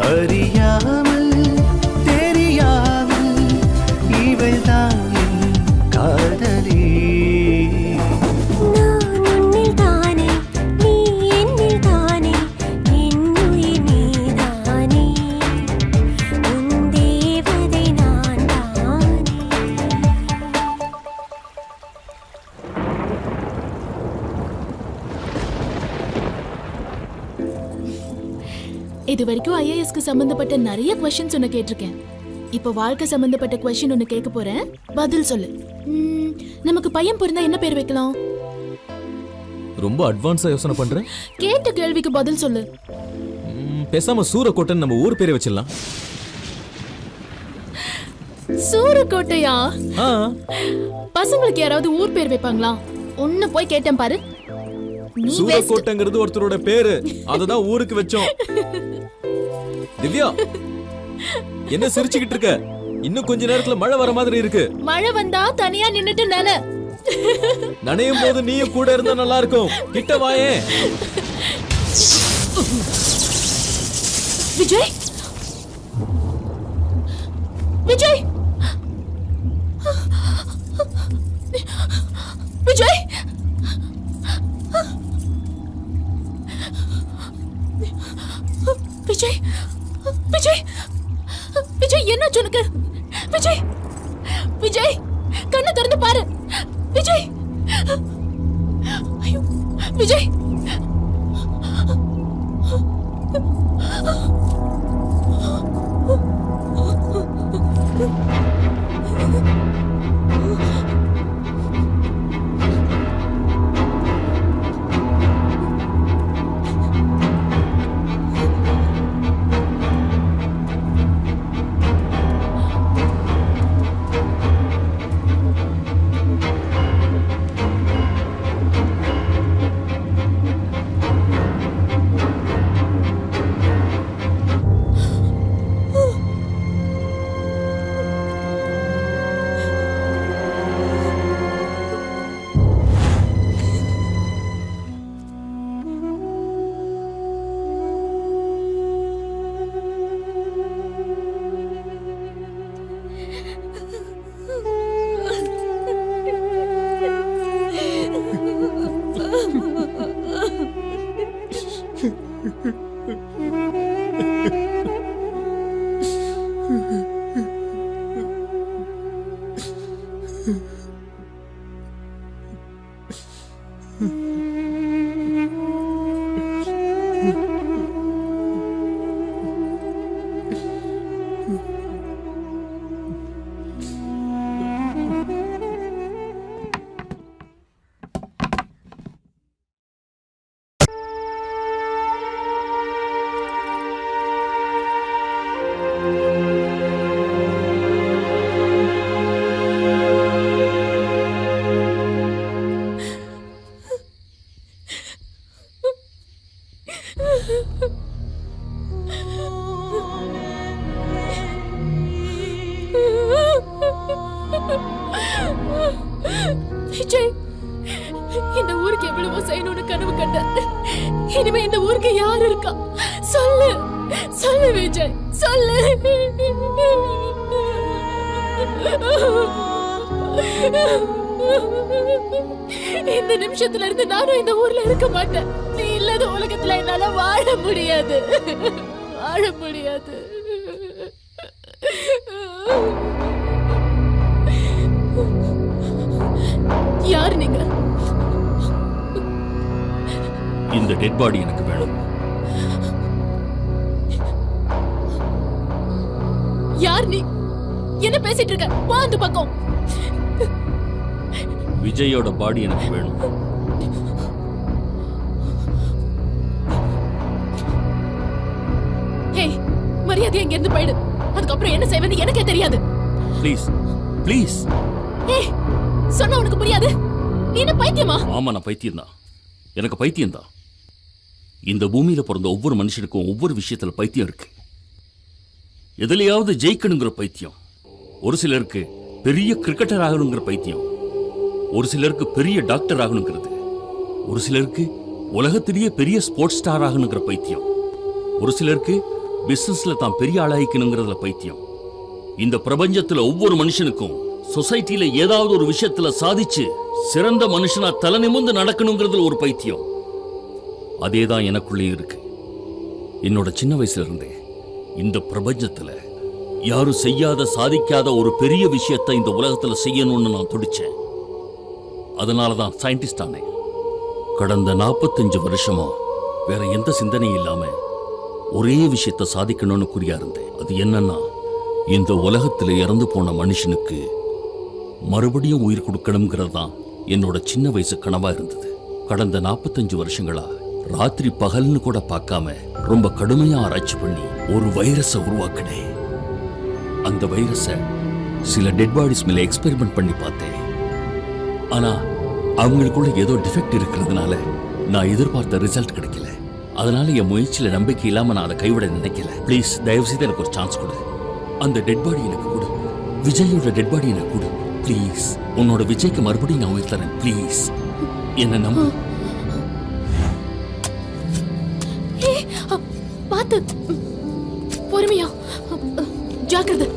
அறியாமல் தெரியாமல் இது வரைக்கும் ஐஏஎஸ்க்கு சம்பந்தப்பட்ட நிறைய क्वेश्चंस உன்னை கேட்டிருக்கேன். இப்போ வாழ்க்கை சம்பந்தப்பட்ட क्वेश्चन ஒன்னு கேட்க போறேன், பதில் சொல்லு. நமக்கு பையன் பிறந்தா என்ன பேர் வைக்கலாம்? ரொம்ப அட்வான்ஸா யோசனை பண்ற. கேட்ட கேள்விக்கு பதில் சொல்லு. பேசாம சூரக்கோட்டைன்னு நம்ம ஊர் பேரை வச்சிடலாம். சூரக்கோட்டையா? பசங்களுக்கு யாராவது ஊர் பேர் வைப்பாங்களா? ஒன்னு போய் கேட்டேன் பாரு. சூரக்கோட்டைங்கிறது ஒருத்தரோட பேரு, அததான் ஊருக்கு வச்சோம். திவ்யா, என்ன சிரிச்சுக்கிட்டு இருக்க? இன்னும் கொஞ்ச நேரத்துல மழை வர மாதிரி இருக்கு. மழை வந்தா தனியா நின்னுட்டு நனையும் போது நீயும் கூட இருந்தா நல்லா இருக்கும். கிட்ட வாயே. விஜய், விஜய், விஜய், விஜய், விஜய், விஜய், என்ன சொன்னக்கு? விஜய், விஜய், கண்ணை திறந்து பாரு. விஜய், ஐயோ, விஜய். விஜய், இந்த ஊருக்கு எவ்வளவோ செய்யணும்னு கனவு கண்ட. இனிமே இந்த ஊருக்கு யார் இருக்கா? சொல்லு, சொல்லு விஜய், சொல்லு. இந்த நிமிஷத்துல இருந்து நானும் இந்த ஊர்ல இருக்க மாட்டேன். நீ இல்லாத உலகத்துல என்னால வாழ முடியாது, வாழ முடியாது. யார் நீங்க? இந்த டெட் பாடி எனக்கு வேணும். யார் நீ? என்ன பேசிட்டு இருக்க? வா அந்த பக்கம். விஜயோட பாடி எனக்கு வேணும். ஹே, மரியாதை எங்க இருந்து போயிடு. அதுக்கப்புறம் என்ன செய்வது எனக்கே தெரியாது. Please, please. ஹே, சொன்னா உனக்கு புரியாது. நீ என்ன பைத்தியமா? ஆமா, நான் பைத்தியம் தான். எனக்கு பைத்தியம் தான். இந்த பூமியில பிறந்த ஒவ்வொரு மனுஷனுக்கும் ஒவ்வொரு விஷயத்துல பைத்தியம் இருக்கு. எதுலையாவது ஜெயிக்கணுங்கிற பைத்தியம். ஒரு சிலருக்கு பெரிய கிரிக்கெட்டர் ஆகணுங்கிற பைத்தியம், ஒரு சிலருக்கு பெரிய டாக்டர் ஆகணுங்கிறது, ஒரு சிலருக்கு உலகத்திலேயே பெரிய ஸ்போர்ட்ஸ் ஸ்டார் ஆகணுங்கிற பைத்தியம், ஒரு சிலருக்கு பிசினஸ்ல தான் பெரிய ஆளாயிக்கணுங்கிறதுல பைத்தியம். இந்த பிரபஞ்சத்துல ஒவ்வொரு மனுஷனுக்கும் சொசைட்டில ஏதாவது ஒரு விஷயத்துல சாதிச்சு சிறந்த மனுஷனா தலை நிமிர்ந்து நடக்கணுங்கிறதுல ஒரு பைத்தியம். அதேதான் எனக்குள்ளேயும் இருக்கு. என்னோட சின்ன வயசுல இருந்தே இந்த பிரபஞ்சத்துல யாரும் செய்யாத சாதிக்காத ஒரு பெரிய விஷயத்தை இந்த உலகத்துல செய்யணும்னு நான் துடிச்சேன். அதனாலதான் சயின்டிஸ்ட் ஆனேன். கடந்த 45 வருஷமா வேற எந்த சிந்தனையும் இல்லாம ஒரே விஷயத்தை சாதிக்கணும்னு குறியா இருந்தேன். அது என்னன்னா, இந்த உலகத்துல இறந்து போன மனுஷனுக்கு மறுபடியும் உயிர் கொடுக்கணுங்கிறது தான் என்னோட சின்ன வயசு கனவா இருந்தது. கடந்த 45 வருஷங்களா ராத்திரி பகல்னு கூட பார்க்காம ரொம்ப கடுமையா ஆராய்ச்சி பண்ணி ஒரு வைரஸை உருவாக்கினேன். அந்த வைரஸை சில டெட் பாடிஸ் மேல எக்ஸ்பெரிமெண்ட் பண்ணி பார்த்தேன். ஆனா அவங்களுக்குள்ள ஏதோ டிஃபெக்ட் இருக்கிறதுனால நான் எதிர்பார்த்த ரிசல்ட் கிடைக்கல. அதனால என் முயற்சியில நம்பிக்கை இல்லாம நான் அதை கைவிட நினைக்கல. ப்ளீஸ் தயவு செய்து எனக்கு ஒரு சான்ஸ் கொடு. அந்த டெட் பாடி எனக்கு கொடு. விஜயோட டெட் பாடி எனக்கு கொடு. ப்ளீஸ், உன்னோட விஜய்க்கு மறுபடியும் நான் உயிர் தரேன். ப்ளீஸ் என்ன நம்பு. பார்த்து, பொறுமையா, ஜாக்கிரதை.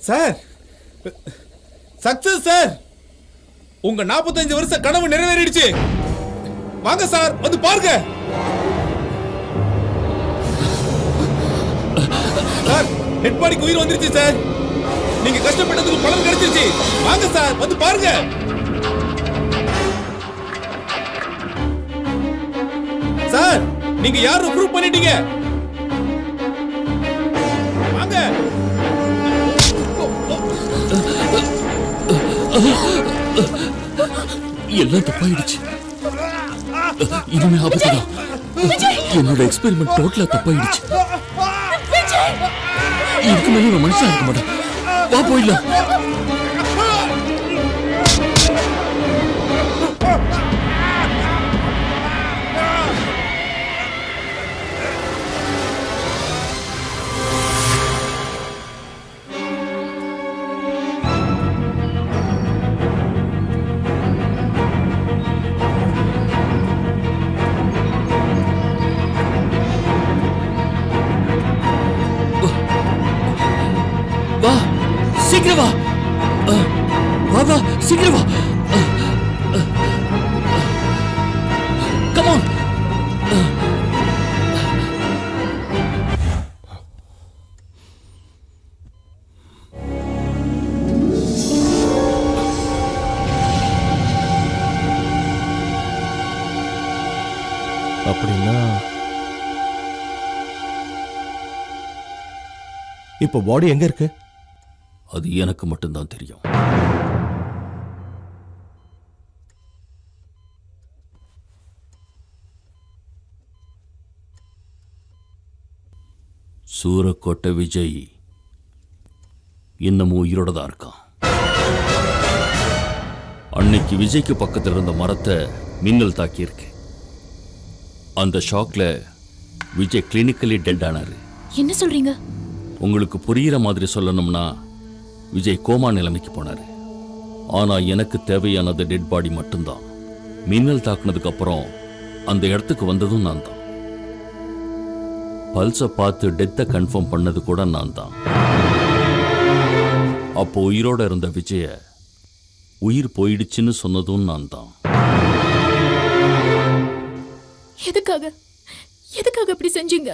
Sir, success sir. உங்க 45 வருஷ கனவு நிறைவேறிடுச்சு. வாங்க சார், வந்து பாருங்க. சார், டெட் பாடிக்கு உயிர் வந்துருச்சு சார். நீங்க கஷ்டப்பட்டதுக்கு பலன் கிடைச்சிருச்சு. வாங்க சார், வந்து பாருங்க. சார், நீங்க யாரும் ப்ரூவ் பண்ணிட்டீங்க. வாங்க. எல்லாம் தப்பாயிடுச்சு. இனிமே ஆபத்துதான். என்னோட எக்ஸ்பெரிமெண்ட் டோட்டலா தப்பாயிடுச்சு. இதுக்கு மேல நான் மனுஷனா இருக்க மாட்டேன். வா போயிடலாம். சீக்கிரம் வா. வா வா, சீக்கிரம் வா. Come on. அப்படின்னா இப்போ பாடி எங்க இருக்கு? அது எனக்கு மட்டும்தான் தெரியும். சூரக்கோட்டை விஜய் இன்னமும் உயிரோட தான் இருக்கான். அன்னைக்கு விஜய்க்கு பக்கத்தில் இருந்த மரத்தை மின்னல் தாக்கியிருக்கு. அந்த ஷாக்ல விஜய் கிளினிக்கலி டெட் ஆனாரு. என்ன சொல்றீங்க? உங்களுக்கு புரியுற மாதிரி சொல்லணும்னா விஜய் கோமா நிலைமைக்கு போனாரு. ஆனா எனக்கு தேவையானது டெட் பாடி மட்டும்தான். மின்னல் தாக்குனதுக்கு அப்புறம் அந்த இடத்துக்கு வந்ததும் நான் தான். பல்ஸை பார்த்து டெத்தை கன்ஃபார்ம் பண்ணது கூட நான் தான். அப்போ உயிரோட இருந்த விஜய உயிர் போயிடுச்சுன்னு சொன்னதும் நான் தான். எதுக்காக அப்படி செஞ்சீங்க?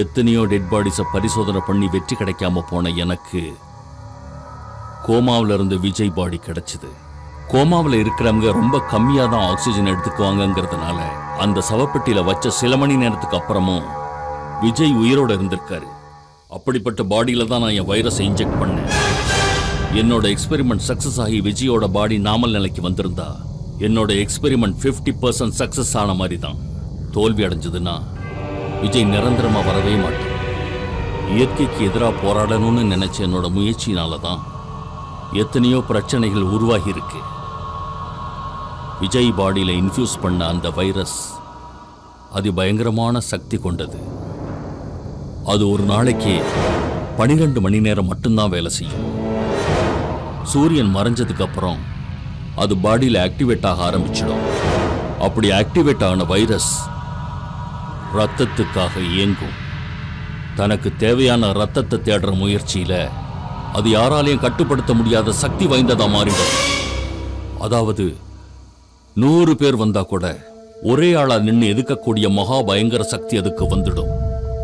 எத்தனையோ டெட் பாடிஸை பரிசோதனை பண்ணி வெற்றி கிடைக்காம போன எனக்கு கோமாவில் இருந்து விஜய் பாடி கிடைச்சது. கோமாவில் இருக்கிறவங்க ரொம்ப கம்மியாக தான் ஆக்சிஜன் எடுத்துக்குவாங்கங்கிறதுனால அந்த சவப்பெட்டியில வச்ச சில மணி நேரத்துக்கு அப்புறமும் விஜய் உயிரோட இருந்திருக்காரு. அப்படிப்பட்ட பாடியில தான் நான் என் வைரஸை இன்ஜெக்ட் பண்ணேன். என்னோட எக்ஸ்பெரிமெண்ட் சக்சஸ் ஆகி விஜயோட பாடி நாமல் நிலைக்கு வந்திருந்தா என்னோட எக்ஸ்பெரிமெண்ட் 50% சக்சஸ் ஆன மாதிரி தான். தோல்வி அடைஞ்சதுன்னா விஜய் நிரந்தரமா வரவே மாட்டான். இயற்கைக்கு எதிராக போராடணும்னு நினைச்ச என்னோட முயற்சியினால தான் எத்தனையோ பிரச்சனைகள் உருவாகி இருக்கு. விஜய் பாடியில இன்ஃபியூஸ் பண்ண அந்த வைரஸ் அதிபயங்கரமான சக்தி கொண்டது. அது ஒரு நாளைக்கு 12 மணி நேரம் மட்டும்தான் வேலை செய்யும். சூரியன் மறைஞ்சதுக்கு அப்புறம் அது பாடியில ஆக்டிவேட் ஆக ஆரம்பிச்சிடும். அப்படி ஆக்டிவேட் ஆன வைரஸ் ரத்தத்துக்காக இயங்கும். தனக்கு தேவையான ரத்தத்தை தேடுற முயற்சியில அது யாராலையும் கட்டுப்படுத்த முடியாத சக்தி வாய்ந்ததா மாறிடும். அதாவது 100 பேர் வந்தா கூட ஒரே ஆளா நின்று எதுக்கக்கூடிய மகா பயங்கர சக்தி அதுக்கு வந்துடும்.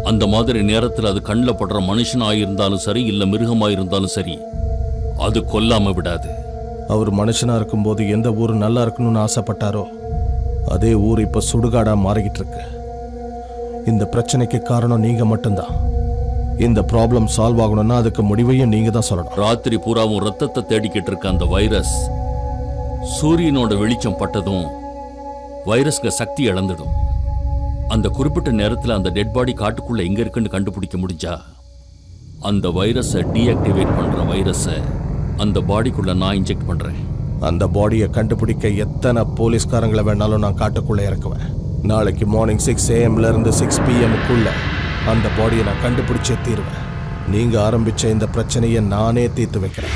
அந்த மாதிரி நேரத்தில் அது கண்ணில் படுற மனுஷனாயிருந்தாலும் சரி இல்ல மிருகமாயிருந்தாலும் சரி அது கொல்லாம விடாது. அவர் மனுஷனா இருக்கும்போது எந்த ஊர் நல்லா இருக்கணும்னு ஆசைப்பட்டாரோ அதே ஊர் இப்ப சுடுகாடா மாறிக்கிட்டு இருக்கு. இந்த பிரச்சனைக்கு காரணம் நீங்க மட்டும்தான். இந்த ப்ராப்ளம் சால்வ் ஆகணும்னா அதுக்கு முடிவையும் நீங்க தான் சொல்லணும். ராத்திரி பூராவும் ரத்தத்தை தேடிக்கிட்டு இருக்க அந்த வைரஸ் சூரியனோட வெளிச்சம் பட்டதும் வைரஸ்க்கு சக்தி இழந்துடும். அந்த குறிப்பிட்ட நேரத்தில் அந்த டெட் பாடி காட்டுக்குள்ள எங்க இருக்குன்னு கண்டுபிடிக்க முடிஞ்சா அந்த வைரஸை டீஆக்டிவேட் பண்ற வைரஸை அந்த பாடிக்குள்ள நான் இன்ஜெக்ட் பண்றேன். அந்த பாடியை கண்டுபிடிக்க எத்தனை போலீஸ்காரங்களை வேணாலும் நான் காட்டுக்குள்ள இறக்குவேன். நாளைக்கு மார்னிங் 6 AM இருந்து 6 PM அந்த பாடியை நான் கண்டுபிடிச்சே தீருவேன். நீங்க ஆரம்பிச்ச இந்த பிரச்சனையை நானே தீர்த்து வைக்கிறேன்.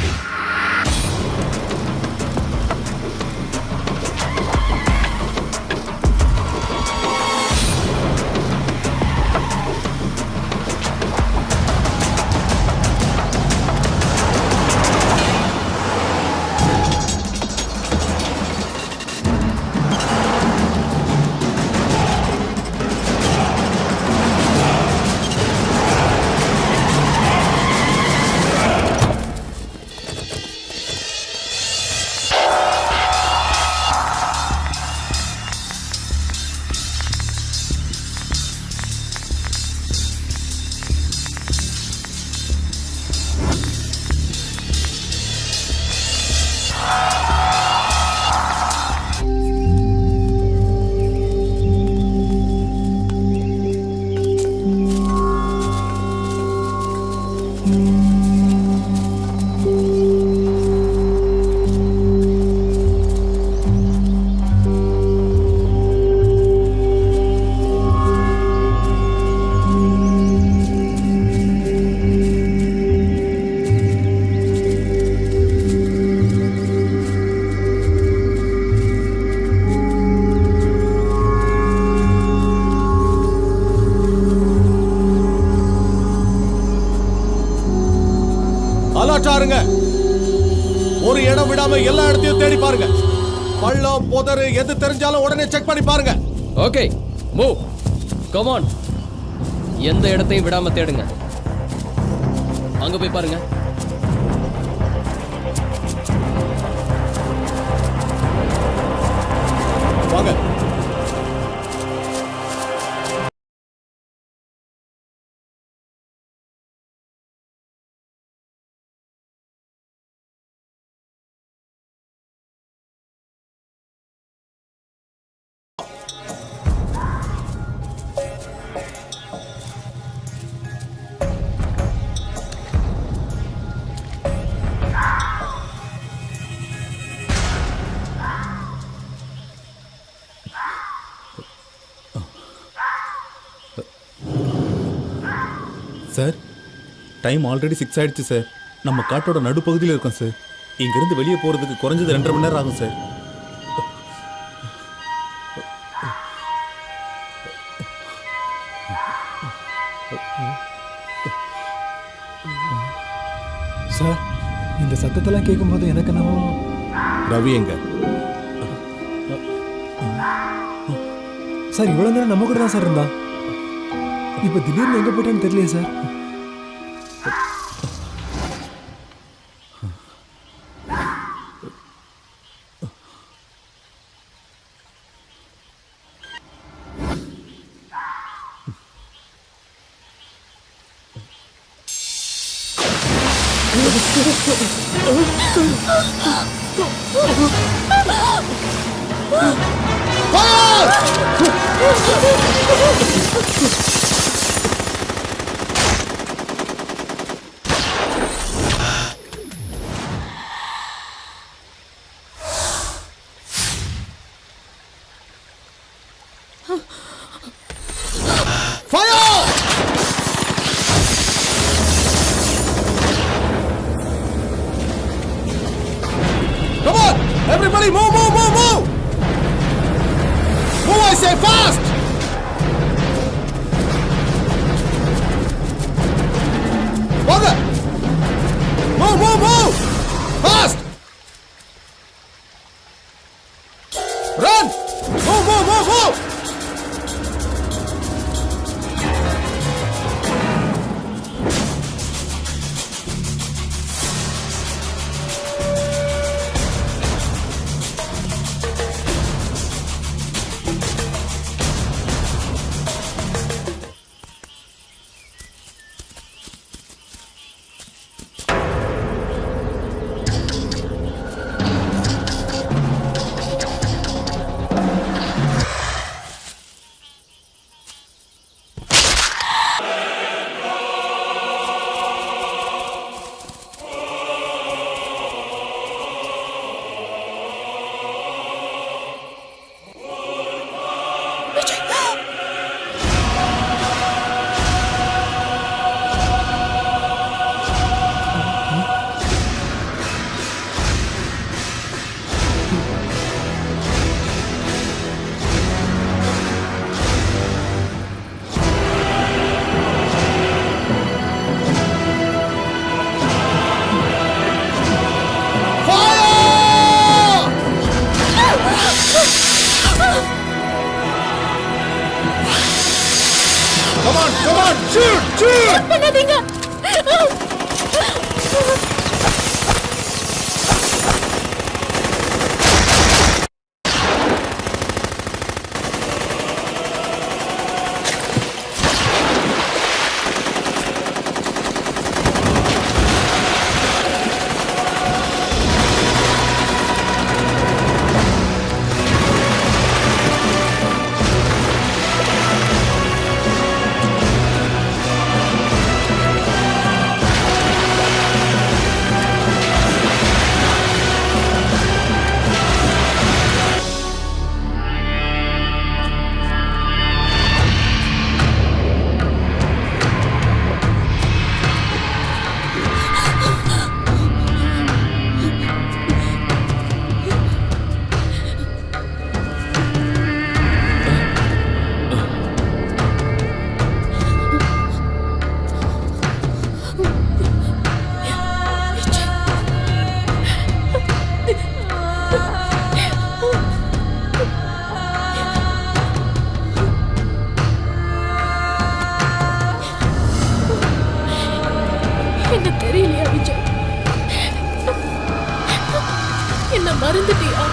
உஷாருங்க. ஒரு இடம் விடாம எல்லா இடத்தையும் தேடி பாருங்க. பள்ளம் புதரு எது தெரிஞ்சாலும் உடனே செக் பண்ணி பாருங்க. Okay, move. Come on. எந்த இடத்தையும் விடாம தேடுங்க. அங்க போய் பாருங்க. வாங்க. சார், டைம் ஆல்ரெடி 6 ஆயிடுச்சு சார். நம்ம காட்டோட நடுப்பகுதியில் இருக்கோம் சார். இங்கிருந்து வெளியே போறதுக்கு குறைஞ்சது 2.5 மணி நேரம் ஆகும் சார். சார், இந்த சத்தத்தெல்லாம் கேட்கும்போது எனக்கு என்னவோ. ரவி எங்க? சார், இவ்வளவு நேரம் நம்ம கூட தான் சார் இருந்தா. இப்ப திடீர்னு எங்க போயிட்டான்னு தெரியலையே sir. Come on! Everybody move, move, move, move! Move, I say fast! வாங்க! Move, move, move! Fast! Run! Move, move, move, move! Come on, come on, shoot, shoot! பண்ணாதீங்க. மறந்துட்டியா?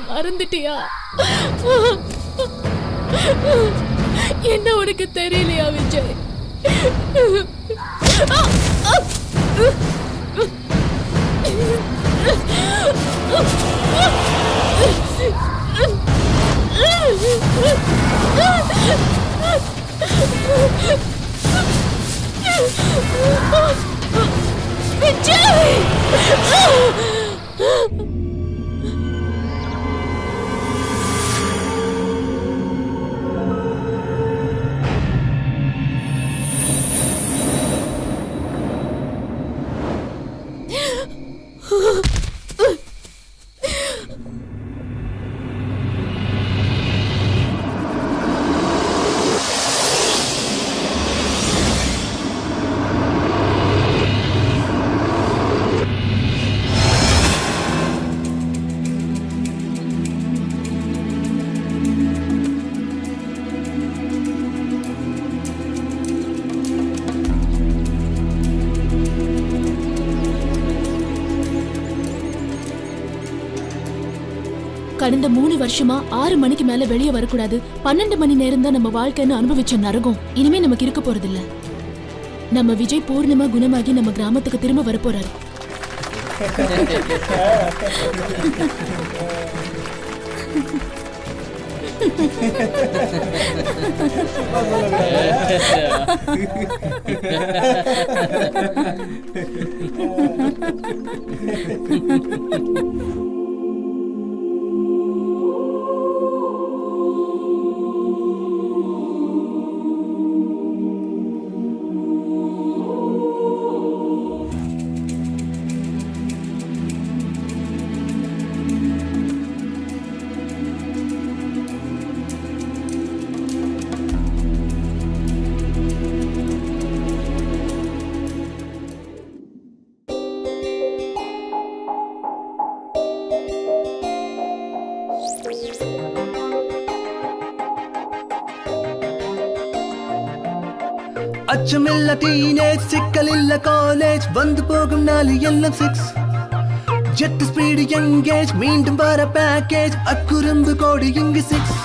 மறந்துட்டியா? என்ன உனக்கு தெரியலையா விஜய்? விஜய்! கடந்த 3 வருஷமா 6 மணிக்கு மேல வெளியே வரக்கூடாது, 12 மணி நேரம் தான் நம்ம வாழ்க்கைன்னு அனுபவிச்ச நரகம் இனிமே நமக்கு இருக்க போறதில்ல. நம்ம விஜய் பூர்ணமா குணமாகி நம்ம கிராமத்துக்கு திரும்ப வரப்போறாரு. அச்சமில்ல டீனேஜ் சிக்கல் இல்ல காலேஜ் வந்து போகும் நாலு எல்லாம் 6 ஜெட் ஸ்பீடு எங்கேஜ் மீண்டும் வர பேக்கேஜ் அக்குறும்பு கோடி இங்கு 6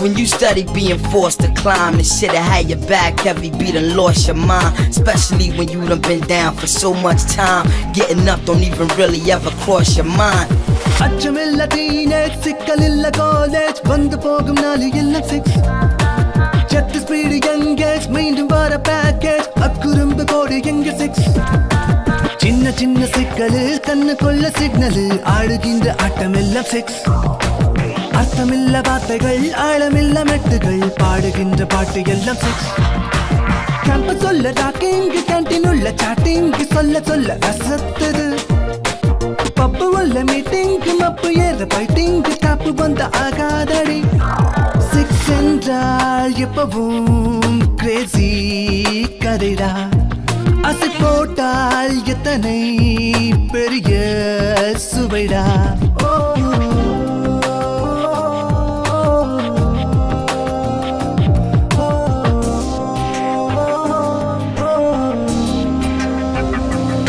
When you study being forced to climb, this shit had your back heavy, be done lost your mind. Especially when you done been down for so much time. Getting up don't even really ever cross your mind. அச்சமில்ல teenage சிக்கல் இல்ல college வந்து போகும் நாலு எல்லாம் 6 jet speed engage மீண்டும் வர package அக்குறும்பு கோடி இங்கு 6 சின்ன சின்ன சிக்கலில் கண்ணுக்குள்ள சிக்னலில் ஆடுகின்ற ஆட்டம் எல்லாம் 6 அர்த்தமில்ல வார்த்தைகள் ஆழமில்ல மெட்டுகள் பாடுகின்ற பாட்டு எல்லாம் 6 கேம்பஸ் சொல்ல டாக்கிங் கேன்டீன் உள்ள சாட்டிங் சொல்ல சொல்ல அசத்துது பப்பு உள்ள மீட்டிங் மப்பு ஏற பைட்டிங் காப்பு வந்த ஆகாதடி 6 என்றால் எப்பவும் கிரேசி கதைடா அசை போட்டால் எத்தனை பெரிய சுவைடா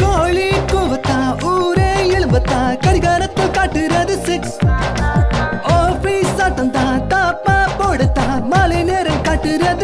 கோழி கூவத்தா ஊரே எழுபத்தா கடிகாரத்தில் காட்டுறது 6 ஆபீஸ் ஆட்டம் தான் தாப்பா போடத்தா மாலை நேரம் காட்டுறது